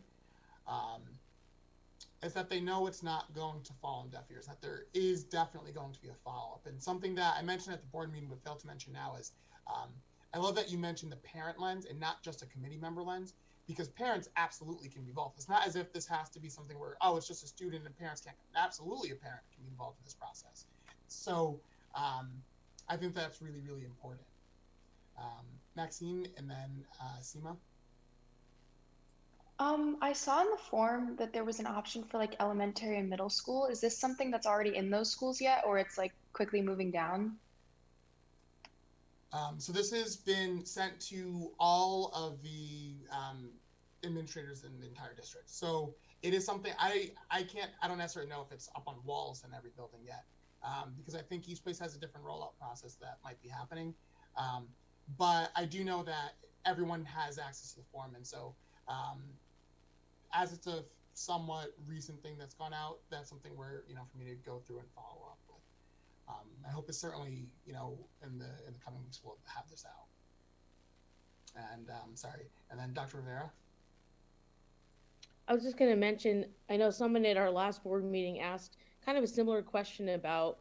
is that they know it's not going to fall on deaf ears, that there is definitely going to be a follow-up. And something that I mentioned at the board meeting but failed to mention now is, I love that you mentioned the parent lens and not just a committee member lens, because parents absolutely can be involved. It's not as if this has to be something where, oh, it's just a student and parents can't. Absolutely, a parent can be involved in this process. So I think that's really, really important. Maxine and then Seema. I saw in the form that there was an option for like elementary and middle school. Is this something that's already in those schools yet, or it's like quickly moving down? So this has been sent to all of the administrators in the entire district. So it is something I don't necessarily know if it's up on walls in every building yet, because I think each place has a different rollout process that might be happening. But I do know that everyone has access to the form, and so as it's a somewhat recent thing that's gone out, that's something where, you know, for me to go through and follow up with. I hope it's certainly, you know, in the coming weeks we'll have this out. And sorry, and then Dr. Rivera. I was just going to mention, I know someone at our last board meeting asked kind of a similar question about,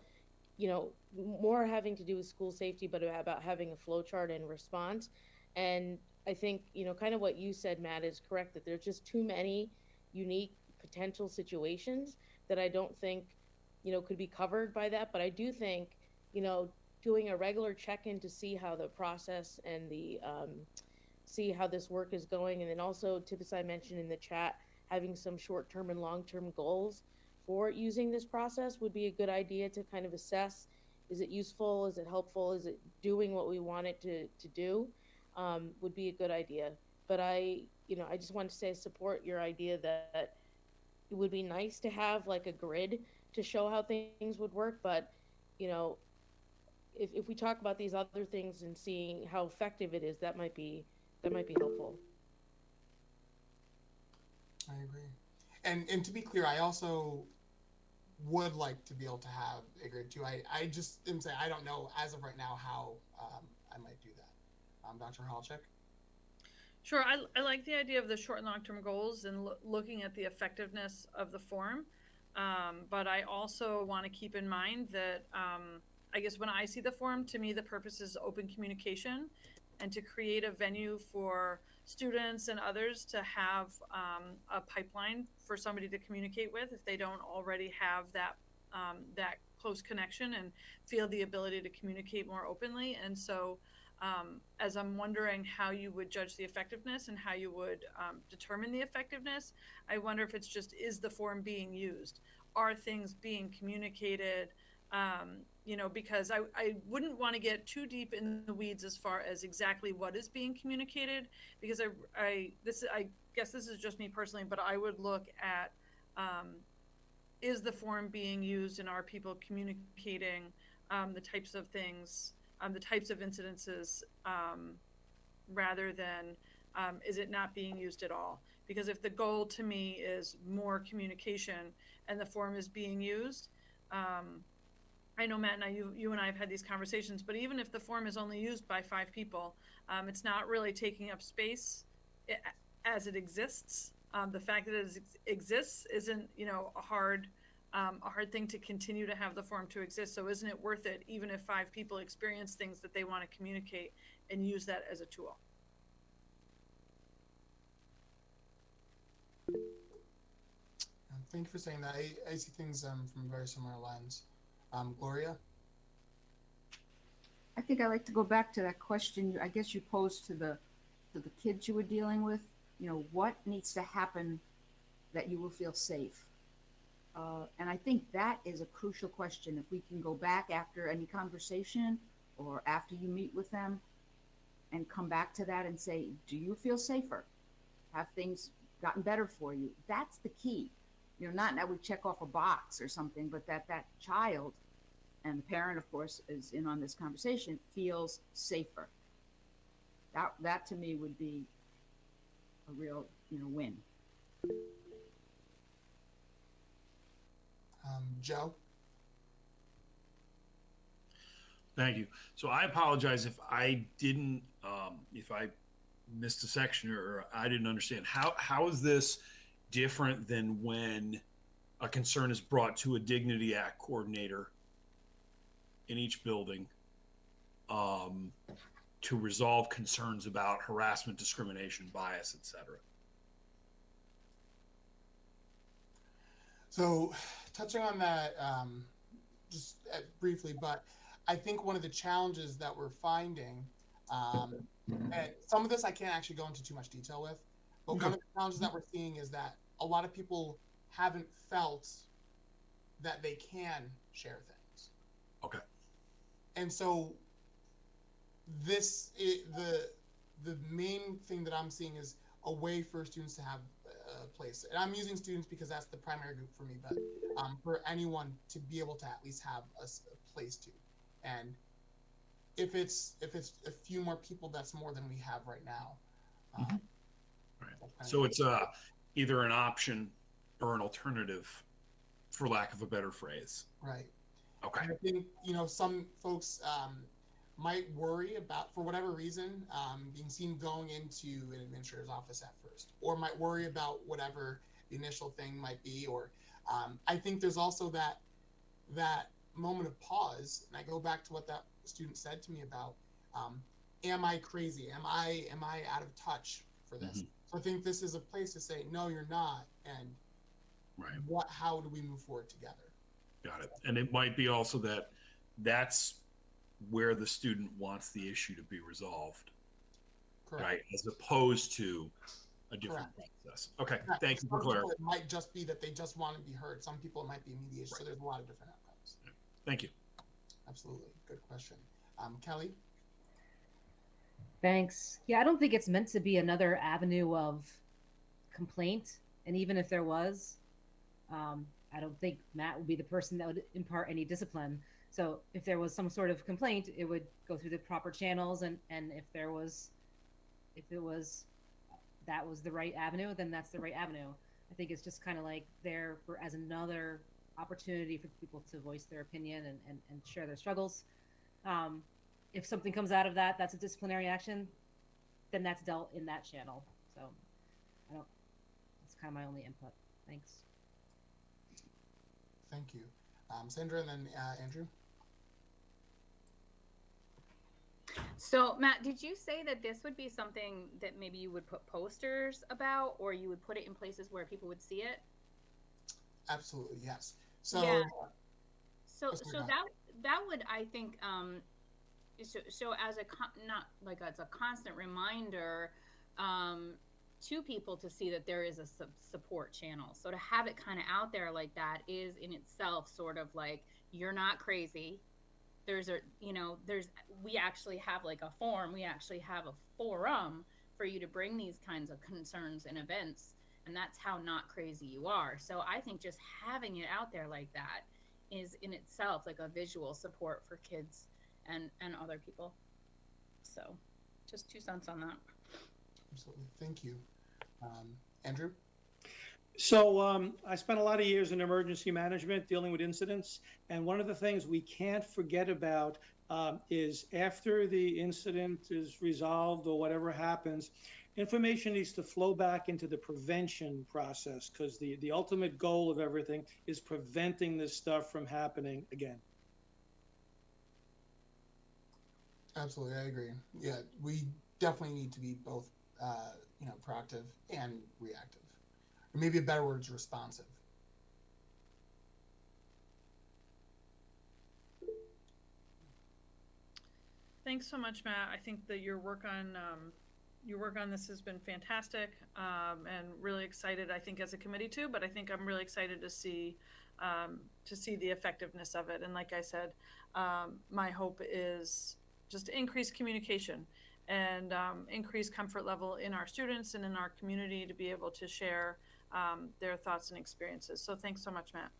you know, more having to do with school safety, but about having a flow chart and response. And I think, you know, kind of what you said, Matt, is correct, that there's just too many unique potential situations that I don't think, you know, could be covered by that. But I do think, you know, doing a regular check-in to see how the process and the, see how this work is going. And then also, tips I mentioned in the chat, having some short-term and long-term goals for using this process would be a good idea to kind of assess, is it useful, is it helpful, is it doing what we want it to do, would be a good idea. But I just want to say, support your idea that it would be nice to have like a grid to show how things would work, but, you know, if we talk about these other things and seeing how effective it is, that might be helpful. I agree. And to be clear, I also would like to be able to have a grid too. I just didn't say, I don't know as of right now how I might do that. Dr. Halchik? Sure, I like the idea of the short and long-term goals and looking at the effectiveness of the form. But I also want to keep in mind that I guess when I see the form, to me, the purpose is open communication and to create a venue for students and others to have a pipeline for somebody to communicate with if they don't already have that close connection and feel the ability to communicate more openly. And so as I'm wondering how you would judge the effectiveness and how you would determine the effectiveness, I wonder if it's just, is the form being used? Are things being communicated? You know, because I wouldn't want to get too deep in the weeds as far as exactly what is being communicated, because I guess this is just me personally, but I would look at, is the form being used and are people communicating the types of things, the types of incidences, rather than is it not being used at all? Because if the goal to me is more communication and the form is being used, I know Matt and you and I have had these conversations, but even if the form is only used by 5 people, it's not really taking up space as it exists. The fact that it exists isn't, you know, a hard thing to continue to have the form to exist. So isn't it worth it, even if 5 people experience things that they want to communicate, and use that as a tool? Thank you for saying that. I see things from a very similar lens. Gloria? I think I'd like to go back to that question I guess you posed to the kids you were dealing with. You know, what needs to happen that you will feel safe? And I think that is a crucial question. If we can go back after any conversation or after you meet with them and come back to that and say, do you feel safer? Have things gotten better for you? That's the key. You know, not that we check off a box or something, but that child, and the parent, of course, is in on this conversation, feels safer. That to me would be a real, you know, win. Joe? Thank you. So I apologize if I didn't, if I missed a section or I didn't understand. How is this different than when a concern is brought to a Dignity Act coordinator in each building to resolve concerns about harassment, discrimination, bias, etc.? So, touching on that just briefly, but I think one of the challenges that we're finding, and some of this I can't actually go into too much detail with, but one of the challenges that we're seeing is that a lot of people haven't felt that they can share things. Okay. And so the main thing that I'm seeing is a way for students to have a place. And I'm using students because that's the primary group for me, but for anyone to be able to at least have a place to. And if it's a few more people, that's more than we have right now. Right. So it's either an option or an alternative, for lack of a better phrase. Right. Okay. And I think, some folks might worry about, for whatever reason, being seen going into an administrator's office at first, or might worry about whatever the initial thing might be, or I think there's also that moment of pause, and I go back to what that student said to me about, am I crazy? Am I out of touch for this? So I think this is a place to say, no, you're not, and how do we move forward together? Got it. And it might be also that's where the student wants the issue to be resolved. Correct. Right? As opposed to a different process. Okay. Correct. Thank you for Some people, clarifying. it might just be that they just want to be heard. Some people, it might be mediation. So there's a lot of different outcomes. Thank you. Absolutely. Good question. Kelly? Thanks. Yeah, I don't think it's meant to be another avenue of complaint. And even if there was, I don't think Matt would be the person that would impart any discipline. So if there was some sort of complaint, it would go through the proper channels. And if it was that was the right avenue, then that's the right avenue. I think it's just kind of like there for as another opportunity for people to voice their opinion and share their struggles. If something comes out of that, that's a disciplinary action, then that's dealt in that channel. So that's kind of my only input. Thanks. Thank you. Sandra and then Andrew. So Matt, did you say that this would be something that maybe you would put posters about, or you would put it in places where people would see it? Absolutely, yes. So yeah. So that would, I think, so as as a constant reminder to people to see that there is a support channel. So to have it kind of out there like that is in itself sort of like, you're not crazy. We actually have like a forum, we actually have a forum for you to bring these kinds of concerns and events, and that's how not crazy you are. So I think just having it out there like that is in itself like a visual support for kids and other people. So just 2 cents on that. Absolutely. Thank you. Andrew? So I spent a lot of years in emergency management dealing with incidents. And one of the things we can't forget about is after the incident is resolved or whatever happens, information needs to flow back into the prevention process, because the ultimate goal of everything is preventing this stuff from happening again. Absolutely, I agree. Yeah, we definitely need to be both, proactive and reactive. Or maybe a better word is responsive. Thanks so much, Matt. I think that your work on this has been fantastic, and really excited. I think as a committee too, but I think I'm really excited to see the effectiveness of it. And like I said, my hope is just increased communication and increased comfort level in our students and in our community to be able to share their thoughts and experiences. So thanks so much, Matt.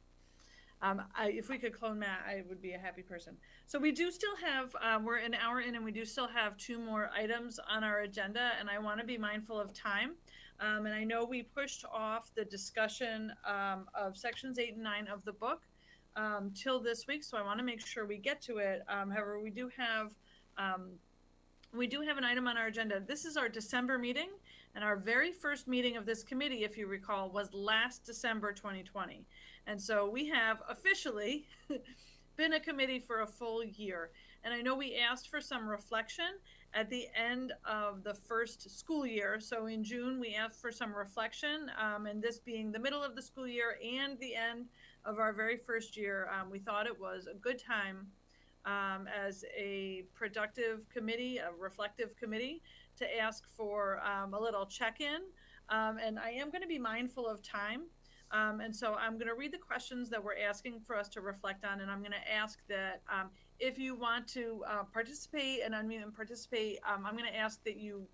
If we could clone Matt, I would be a happy person. So we do still have, we're an hour in and we do still have 2 more items on our agenda, and I want to be mindful of time. And I know we pushed off the discussion of sections 8 and 9 of the book till this week, so I want to make sure we get to it. However, we do have we do have an item on our agenda. This is our December meeting, and our very first meeting of this committee, if you recall, was last December 2020. And so we have officially been a committee for a full year. And I know we asked for some reflection at the end of the first school year. So in June, we asked for some reflection, and this being the middle of the school year and the end of our very first year, we thought it was a good time as a productive committee, a reflective committee, to ask for a little check-in. And I am going to be mindful of time. And so I'm going to read the questions that we're asking for us to reflect on, and I'm going to ask that if you want to participate and unmute and participate, I'm going to ask that you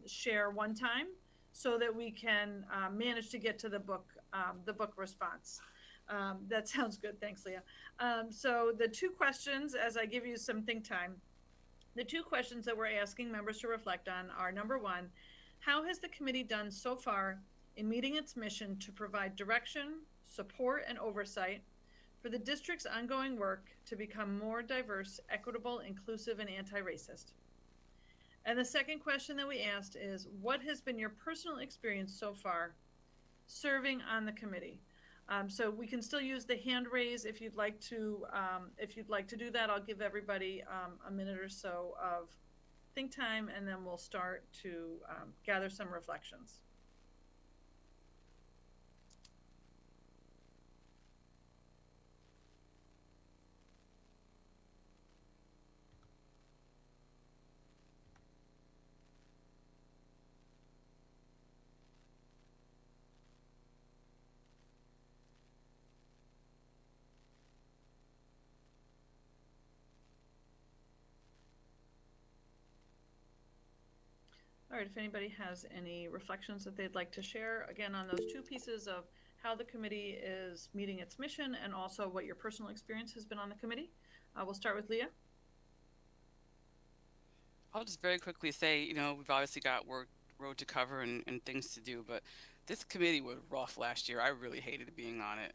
share one time so that we can manage to get to the book response. That sounds good. Thanks, Leah. So the two questions, as I give you some think time, the two questions that we're asking members to reflect on are, number one, how has the committee done so far in meeting its mission to provide direction, support, and oversight for the district's ongoing work to become more diverse, equitable, inclusive, and anti-racist? And the second question that we asked is, what has been your personal experience so far serving on the committee? So we can still use the hand raise if you'd like to. If you'd like to do that, I'll give everybody a minute or so of think time, and then we'll start to gather some reflections. All right, if anybody has any reflections that they'd like to share, again, on those two pieces of how the committee is meeting its mission and also what your personal experience has been on the committee. We'll start with Leah. I'll just very quickly say, you know, we've obviously got road to cover and things to do, but this committee was rough last year. I really hated being on it.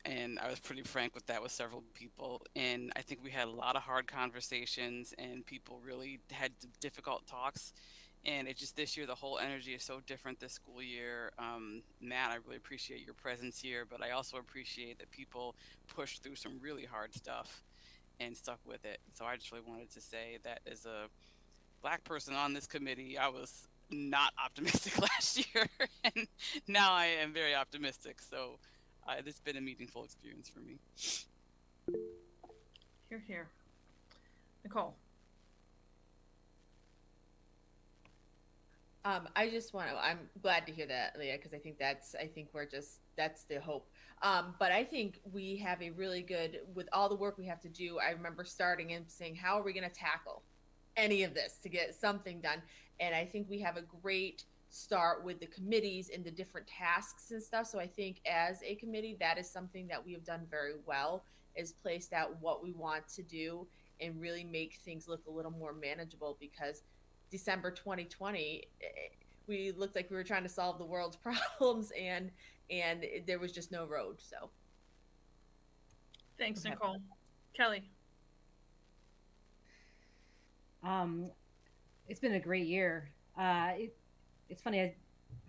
And I was pretty frank with that with several people. And I think we had a lot of hard conversations and people really had difficult talks. And it just, this year, the whole energy is so different this school year. Matt, I really appreciate your presence here, but I also appreciate that people pushed through some really hard stuff and stuck with it. So I just really wanted to say that as a Black person on this committee, I was not optimistic last year, and now I am very optimistic. So this has been a meaningful experience for me. Hear, hear. Nicole. I'm glad to hear that, Leah, because I think that's the hope. But I think we have a really good, with all the work we have to do, I remember starting and saying, how are we going to tackle any of this to get something done? And I think we have a great start with the committees and the different tasks and stuff. So I think as a committee, that is something that we have done very well, is placed out what we want to do and really make things look a little more manageable, because December 2020, we looked like we were trying to solve the world's problems, and there was just no road. So thanks, Nicole. Kelly. It's been a great year. It's funny, I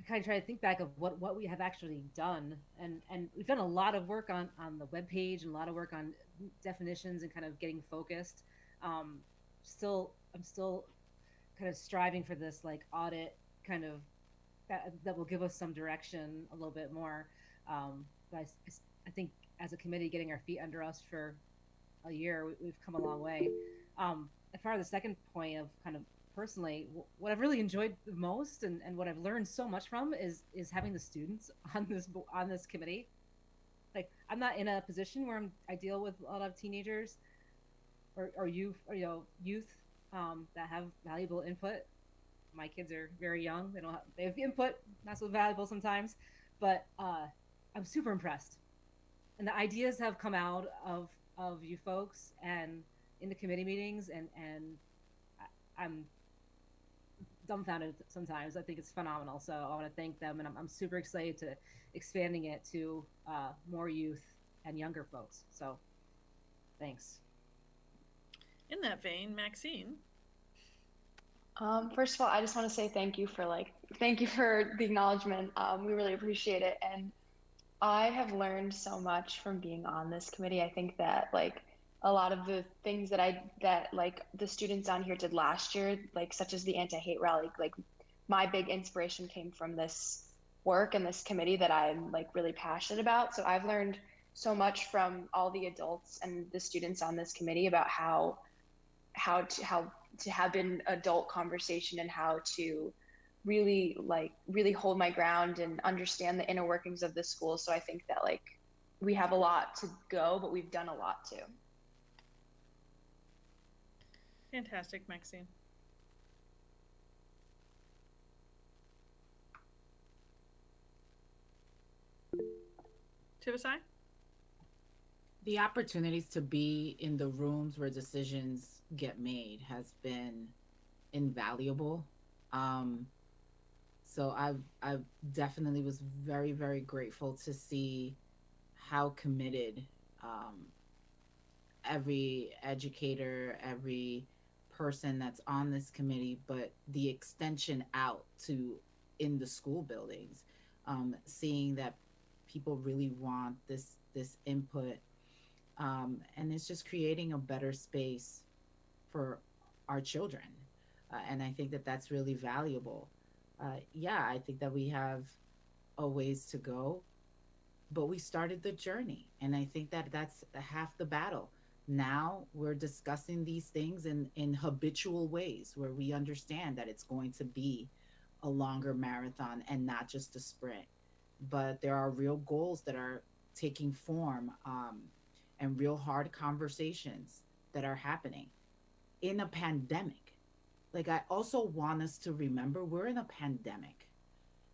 kind of try to think back of what we have actually done, and we've done a lot of work on the webpage and a lot of work on definitions and kind of getting focused. I'm still kind of striving for this like audit kind of that will give us some direction a little bit more. But I think as a committee, getting our feet under us for a year, we've come a long way. As far as the second point of kind of personally, what I've really enjoyed the most and what I've learned so much from is having the students on this committee. Like, I'm not in a position where I deal with a lot of teenagers or youth, youth that have valuable input. My kids are very young. They have input, not so valuable sometimes, but I'm super impressed. And the ideas have come out of you folks and in the committee meetings, and I'm dumbfounded sometimes. I think it's phenomenal. So I want to thank them, and I'm super excited to expanding it to more youth and younger folks. So thanks. In that vein, Maxine. First of all, I just want to say thank you for the acknowledgement. We really appreciate it. And I have learned so much from being on this committee. I think that like a lot of the things that like the students on here did last year, like such as the anti-hate rally, like my big inspiration came from this work and this committee that I'm like really passionate about. So I've learned so much from all the adults and the students on this committee about how to have an adult conversation and how to really hold my ground and understand the inner workings of the school. So I think that like we have a lot to go, but we've done a lot too. Fantastic, Maxine. Tibisai? The opportunities to be in the rooms where decisions get made has been invaluable. So I definitely was very, very grateful to see how committed every educator, every person that's on this committee, but the extension out to in the school buildings, seeing that people really want this input, and it's just creating a better space for our children, and I think that that's really valuable. Yeah, I think that we have a ways to go, but we started the journey, and I think that that's half the battle. Now we're discussing these things in habitual ways where we understand that it's going to be a longer marathon and not just a sprint, but there are real goals that are taking form, and real hard conversations that are happening in a pandemic. Like, I also want us to remember we're in a pandemic.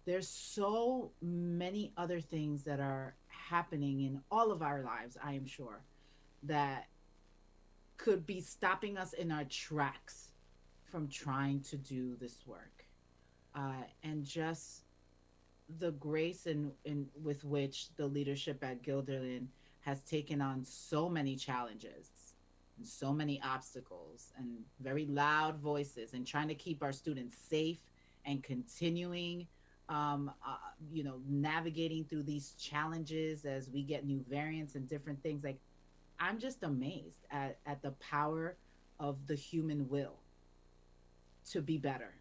There's so many other things that are happening in all of our lives, I am sure, that could be stopping us in our tracks from trying to do this work. And just the grace in with which the leadership at Guilderland has taken on so many challenges and so many obstacles and very loud voices and trying to keep our students safe and continuing navigating through these challenges as we get new variants and different things. Like, I'm just amazed at the power of the human will to be better.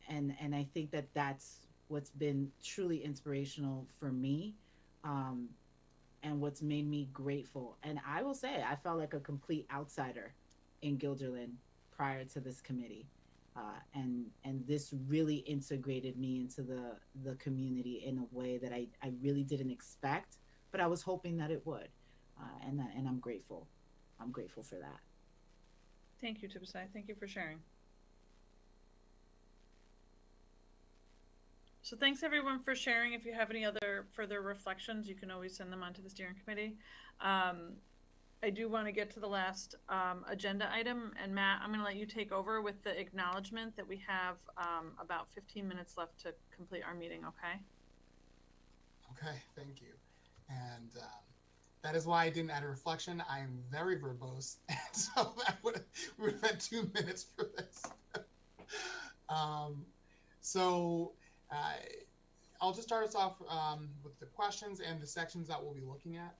And I think that that's what's been truly inspirational for me, and what's made me grateful. And I will say, I felt like a complete outsider in Guilderland prior to this committee. And this really integrated me into the community in a way that I really didn't expect, but I was hoping that it would. And I'm grateful. I'm grateful for that. Thank you, Tibisai. Thank you for sharing. So thanks everyone for sharing. If you have any other further reflections, you can always send them on to the steering committee. I do want to get to the last agenda item, and Matt, I'm going to let you take over with the acknowledgement that we have about 15 minutes left to complete our meeting, okay? Okay, thank you. And that is why I didn't add a reflection. I am very verbose, and so we would have had 2 minutes for this. I'll just start us off with the questions and the sections that we'll be looking at.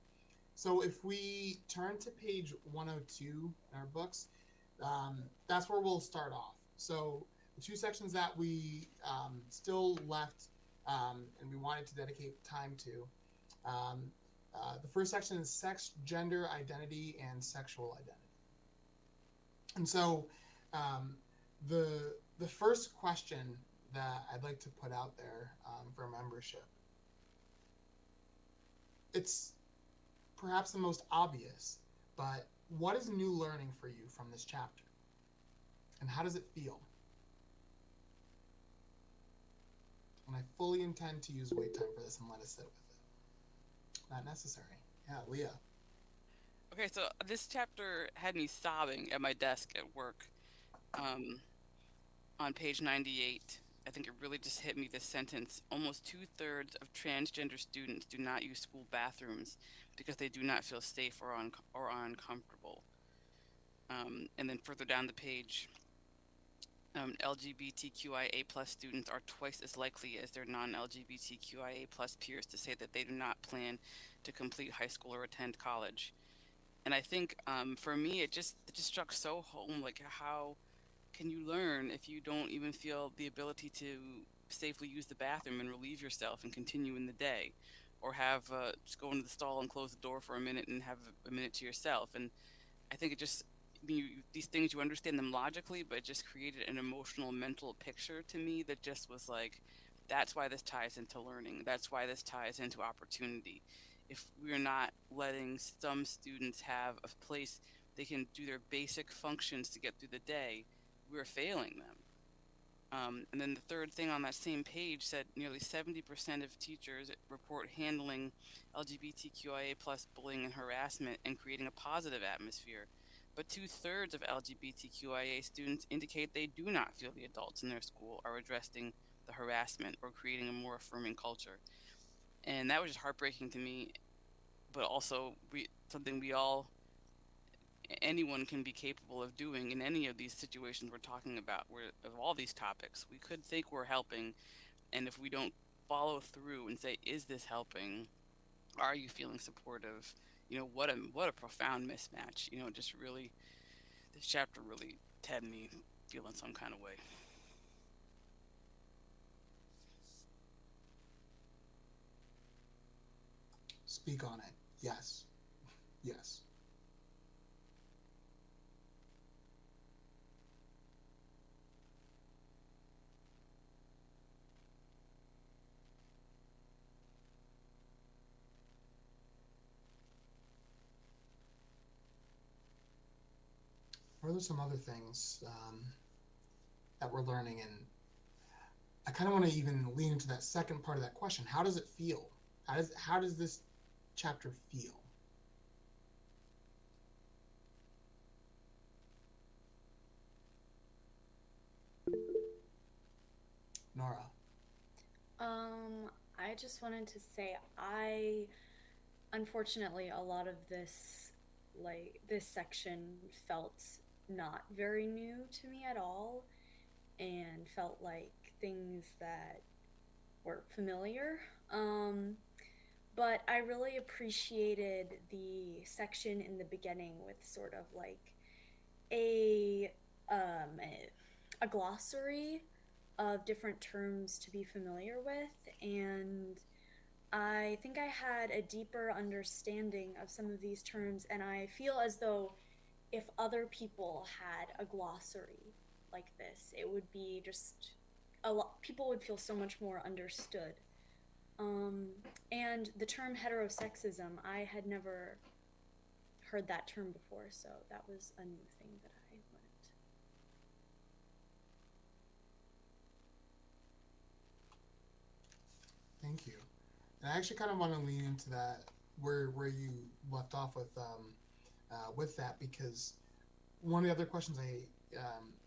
So if we turn to page 102 in our books, that's where we'll start off. So the two sections that we still left and we wanted to dedicate time to, the first section is sex, gender identity, and sexual identity. And so the first question that I'd like to put out there for membership, it's perhaps the most obvious, but what is new learning for you from this chapter? And how does it feel? And I fully intend to use wait time for this and let us sit with it. Not necessary. Yeah, Leah. Okay, so this chapter had me sobbing at my desk at work. On page 98, I think it really just hit me, this sentence: almost 2/3 of transgender students do not use school bathrooms because they do not feel safe or uncomfortable. And then further down the page, LGBTQIA plus students are twice as likely as their non-LGBTQIA plus peers to say that they do not plan to complete high school or attend college. And I think for me, it just struck so home, like how can you learn if you don't even feel the ability to safely use the bathroom and relieve yourself and continue in the day, or have just go into the stall and close the door for a minute and have a minute to yourself. And I think it just these things, you understand them logically, but it just created an emotional mental picture to me that just was like, that's why this ties into learning, that's why this ties into opportunity. If we're not letting some students have a place they can do their basic functions to get through the day, we're failing them. And then the third thing on that same page said nearly 70% of teachers report handling LGBTQIA plus bullying and harassment and creating a positive atmosphere. But 2/3 of LGBTQIA students indicate they do not feel the adults in their school are addressing the harassment or creating a more affirming culture. And that was just heartbreaking to me, but also something anyone can be capable of doing in any of these situations we're talking about, where of all these topics we could think we're helping, and if we don't follow through and say, is this helping, are you feeling supportive, what a profound mismatch. Just really, this chapter really had me feeling some kind of way. Speak on it. Yes. Yes. What are some other things that we're learning? And I kind of want to even lean into that second part of that question. How does it feel? How does this chapter feel? Nora. I just wanted to say unfortunately, a lot of this section felt not very new to me at all, and felt like things that were familiar. But I really appreciated the section in the beginning with sort of like a glossary of different terms to be familiar with, and I think I had a deeper understanding of some of these terms, and I feel as though if other people had a glossary like this, it would be just people would feel so much more understood. And the term heterosexism, I had never heard that term before, so that was a new thing that I learned. Thank you. And I actually kind of want to lean into that where you left off with that, because one of the other questions I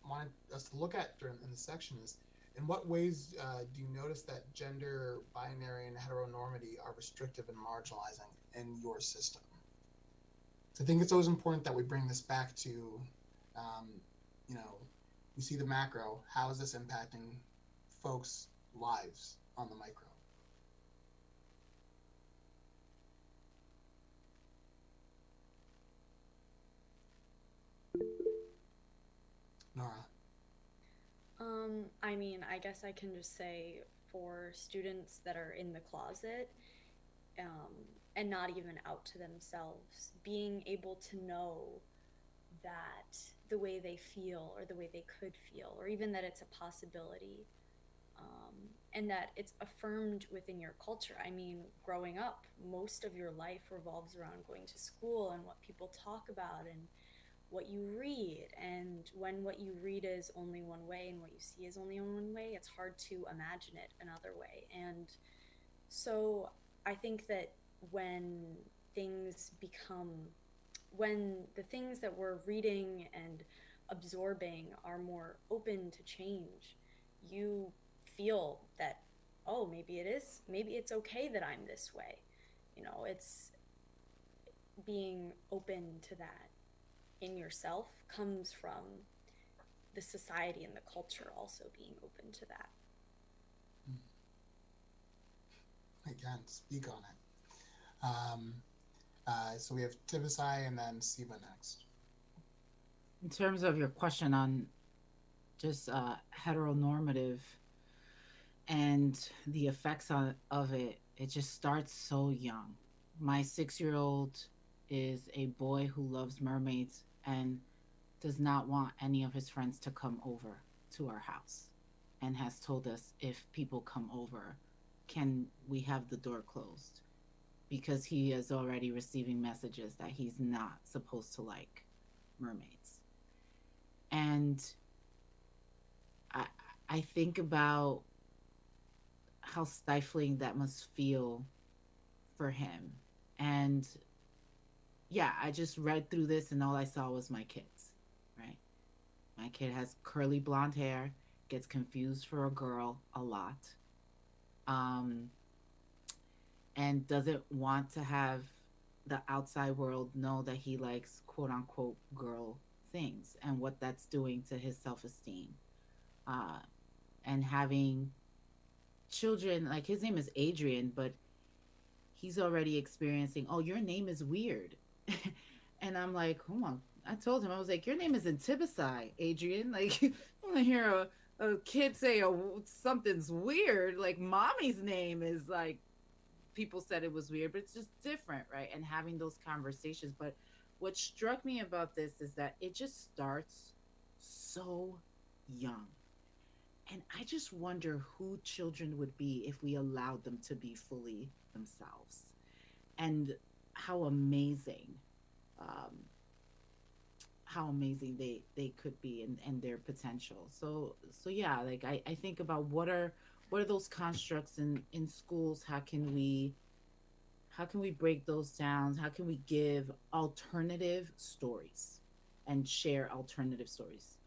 wanted us to look at in this section is, in what ways do you notice that gender, binary, and heteronormity are restrictive and marginalizing in your system? So I think it's always important that we bring this back to, we see the macro. How is this impacting folks' lives on the micro? Nora. I mean, I guess I can just say, for students that are in the closet, and not even out to themselves, being able to know that the way they feel or the way they could feel, or even that it's a possibility, and that it's affirmed within your culture. I mean, growing up, most of your life revolves around going to school and what people talk about and what you read, and when what you read is only one way and what you see is only one way, it's hard to imagine it another way. And so I think that when the things that we're reading and absorbing are more open to change, you feel that, oh, maybe it's okay that I'm this way. It's being open to that in yourself comes from the society and the culture also being open to that. Again, speak on it. So we have Tibisai and then Siva next. In terms of your question on just heteronormative and the effects of it, it just starts so young. My 6-year-old is a boy who loves mermaids and does not want any of his friends to come over to our house, and has told us if people come over, can we have the door closed? Because he is already receiving messages that he's not supposed to like mermaids. And I think about how stifling that must feel for him. And yeah, I just read through this and all I saw was my kids, right? My kid has curly blonde hair, gets confused for a girl a lot, and doesn't want to have the outside world know that he likes quote unquote girl things and what that's doing to his self-esteem. And having children, like his name is Adrian, but he's already experiencing, oh, your name is weird. And I'm like, hold on. I told him, I was like, your name isn't Tibisai, Adrian. Like, I want to hear a kid say, oh, something's weird. Like, mommy's name is like, people said it was weird, but it's just different, right? And having those conversations. But what struck me about this is that it just starts so young. And I just wonder who children would be if we allowed them to be fully themselves, and how amazing they could be, and their potential. So yeah, like I think about what are those constructs in schools? How can we break those down? How can we give alternative stories and share alternative stories,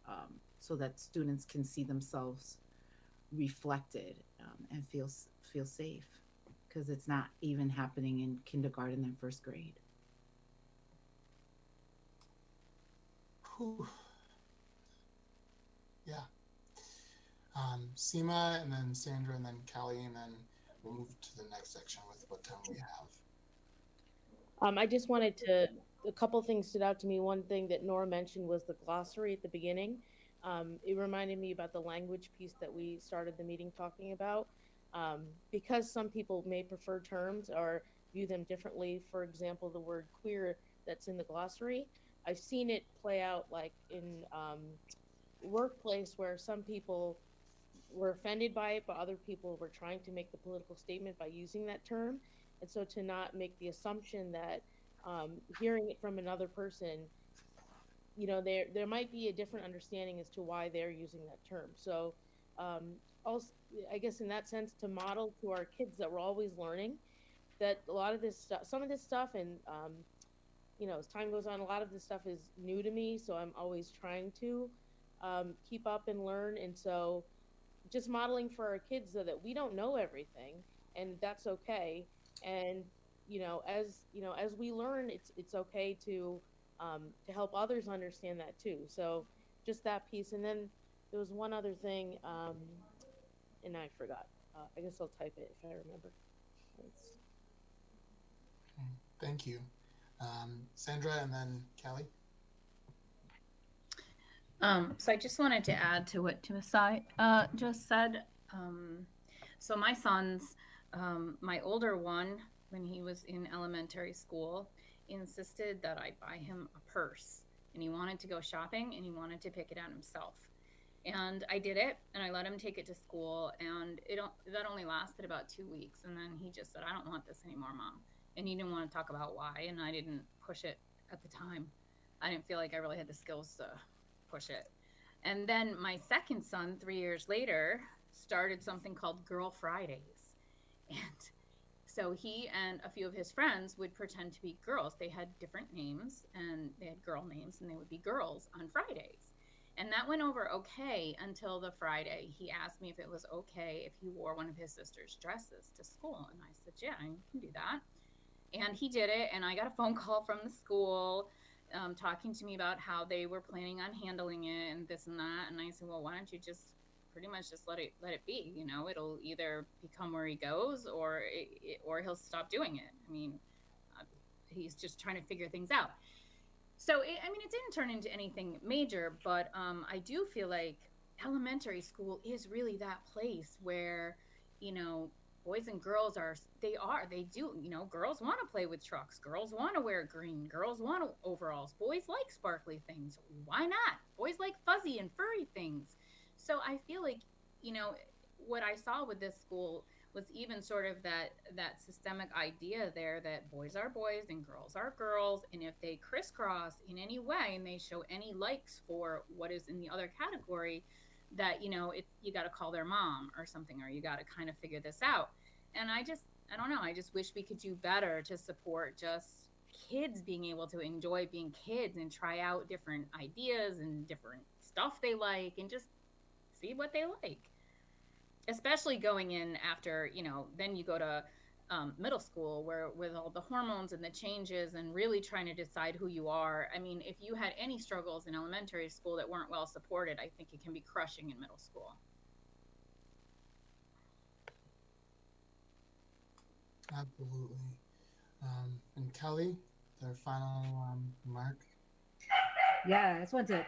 so that students can see themselves reflected, and feel safe, because it's not even happening in kindergarten and first grade. Whew. Yeah. Seema, and then Sandra, and then Callie, and then we'll move to the next section with what time we have. I just wanted to, a couple things stood out to me. One thing that Nora mentioned was the glossary at the beginning. It reminded me about the language piece that we started the meeting talking about. Because some people may prefer terms or view them differently. For example, the word queer that's in the glossary, I've seen it play out like in workplace where some people were offended by it, but other people were trying to make the political statement by using that term. And so to not make the assumption that hearing it from another person, you know, there might be a different understanding as to why they're using that term. So also, I guess in that sense, to model to our kids that we're always learning, that a lot of this stuff, some of this stuff, and you know, as time goes on, a lot of this stuff is new to me, so I'm always trying to keep up and learn. And so just modeling for our kids so that we don't know everything, and that's okay. And you know, as we learn, it's okay to help others understand that too. So just that piece. And then there was one other thing, and I forgot. I guess I'll type it if I remember. Thanks. Thank you. Sandra, and then Callie. So I just wanted to add to what Tibisai just said. So my sons, my older one, when he was in elementary school, insisted that I buy him a purse, and he wanted to go shopping and he wanted to pick it out himself. And I did it, and I let him take it to school, and that only lasted about 2 weeks. And then he just said, I don't want this anymore, Mom. And he didn't want to talk about why, and I didn't push it at the time. I didn't feel like I really had the skills to push it. And then my second son, 3 years later, started something called Girl Fridays. And so he and a few of his friends would pretend to be girls. They had different names, and they had girl names, and they would be girls on Fridays. And that went over okay until the Friday. He asked me if it was okay if he wore one of his sister's dresses to school. And I said, yeah, you can do that. And he did it. And I got a phone call from the school talking to me about how they were planning on handling it and this and that. And I said, well, why don't you just pretty much just let it be? You know, it'll either become where he goes, or or he'll stop doing it. I mean, he's just trying to figure things out. So I mean, it didn't turn into anything major, but I do feel like elementary school is really that place where, you know, boys and girls they do, you know, girls want to play with trucks, girls want to wear green, girls want overalls, boys like sparkly things, why not? Boys like fuzzy and furry things. So I feel like, you know, what I saw with this school was even sort of that systemic idea there that boys are boys and girls are girls, and if they crisscross in any way and they show any likes for what is in the other category, that, you know, you got to call their mom or something, or you got to kind of figure this out. And I don't know, I just wish we could do better to support just kids being able to enjoy being kids and try out different ideas and different stuff they like and just see what they like, especially going in after, you know, then you go to middle school, where with all the hormones and the changes and really trying to decide who you are. I mean, if you had any struggles in elementary school that weren't well supported, I think it can be crushing in middle school. Absolutely. And Kelly, their final remark. Yeah, I just wanted to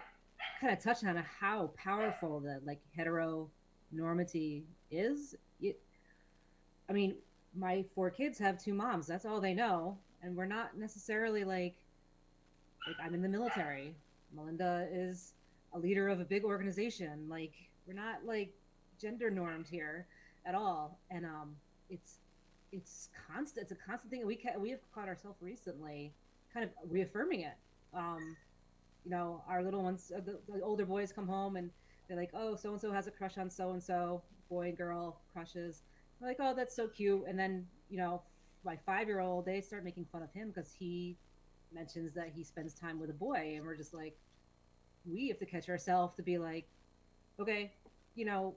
kind of touch on how powerful the like heteronormity is. I mean, my 4 kids have 2 moms. That's all they know, and we're not necessarily like I'm in the military. Melinda is a leader of a big organization. Like, we're not like gender normed here at all, and it's constant. It's a constant thing. We have caught ourselves recently, kind of reaffirming it. You know, our little ones, the older boys come home and they're like, "Oh, so and so has a crush on so and so." Boy and girl crushes. We're like, "Oh, that's so cute." And then, you know, my 5-year-old, they start making fun of him because he mentions that he spends time with a boy, and we're just like, we have to catch ourselves to be like, okay, you know,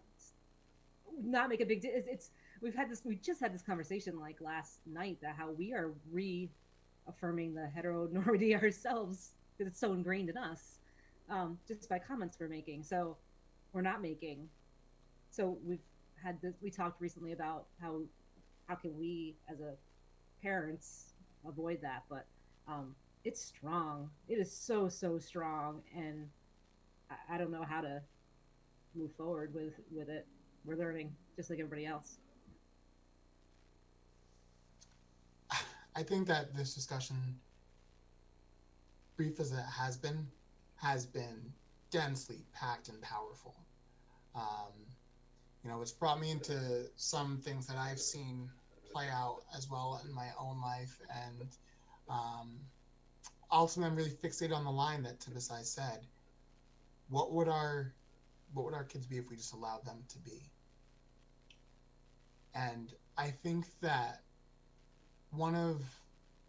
not make a big deal. We just had this conversation like last night, that how we are reaffirming the heteronormity ourselves because it's so ingrained in us, just by comments we're making. So we're not making. So we talked recently about how can we as a parents avoid that, but it's strong. It is so strong, and I don't know how to move forward with it. We're learning just like everybody else. I think that this discussion, brief as it has been densely packed and powerful. You know, it's brought me into some things that I've seen play out as well in my own life, and ultimately I'm really fixated on the line that Tibisai said. What would our kids be if we just allowed them to be? And I think that one of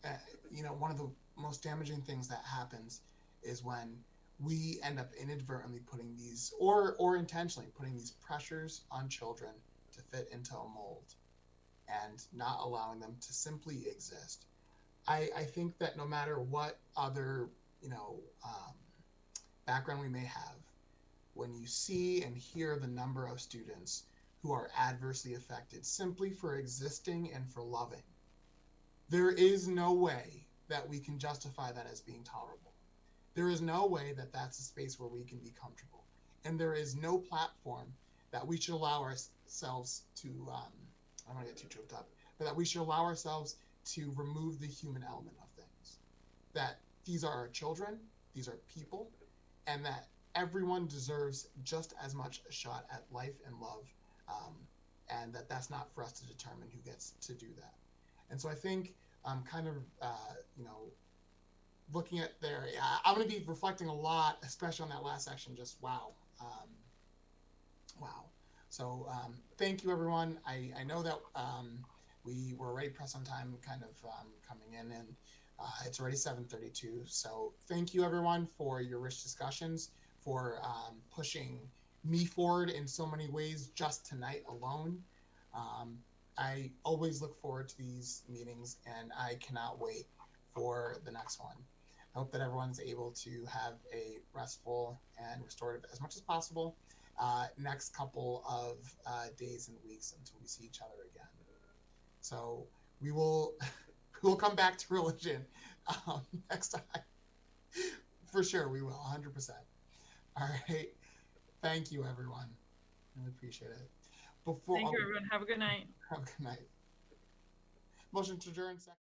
the most damaging things that happens is when we end up inadvertently putting these, or intentionally putting these pressures on children to fit into a mold and not allowing them to simply exist. I think that no matter what other, background we may have, when you see and hear the number of students who are adversely affected simply for existing and for loving, there is no way that we can justify that as being tolerable. There is no way that that's a space where we can be comfortable. And there is no platform that we should allow ourselves to, I don't want to get too choked up, but that we should allow ourselves to remove the human element of things. That these are our children, these are people, and that everyone deserves just as much a shot at life and love, and that's not for us to determine who gets to do that. And so I think looking at there, I'm going to be reflecting a lot, especially on that last section. Just wow. So thank you, everyone. I know that we were already pressed on time, kind of coming in, and it's already 7:32. So thank you, everyone, for your rich discussions, for pushing me forward in so many ways just tonight alone. I always look forward to these meetings, and I cannot wait for the next one. I hope that everyone's able to have a restful and restorative as much as possible next couple of days and weeks until we see each other again. So we will we'll come back to religion next time. For sure, we will, 100%. All right. Thank you, everyone. Really appreciate it. Thank you, everyone. Have a good night. Have a good night. Motion to adjourn. Second.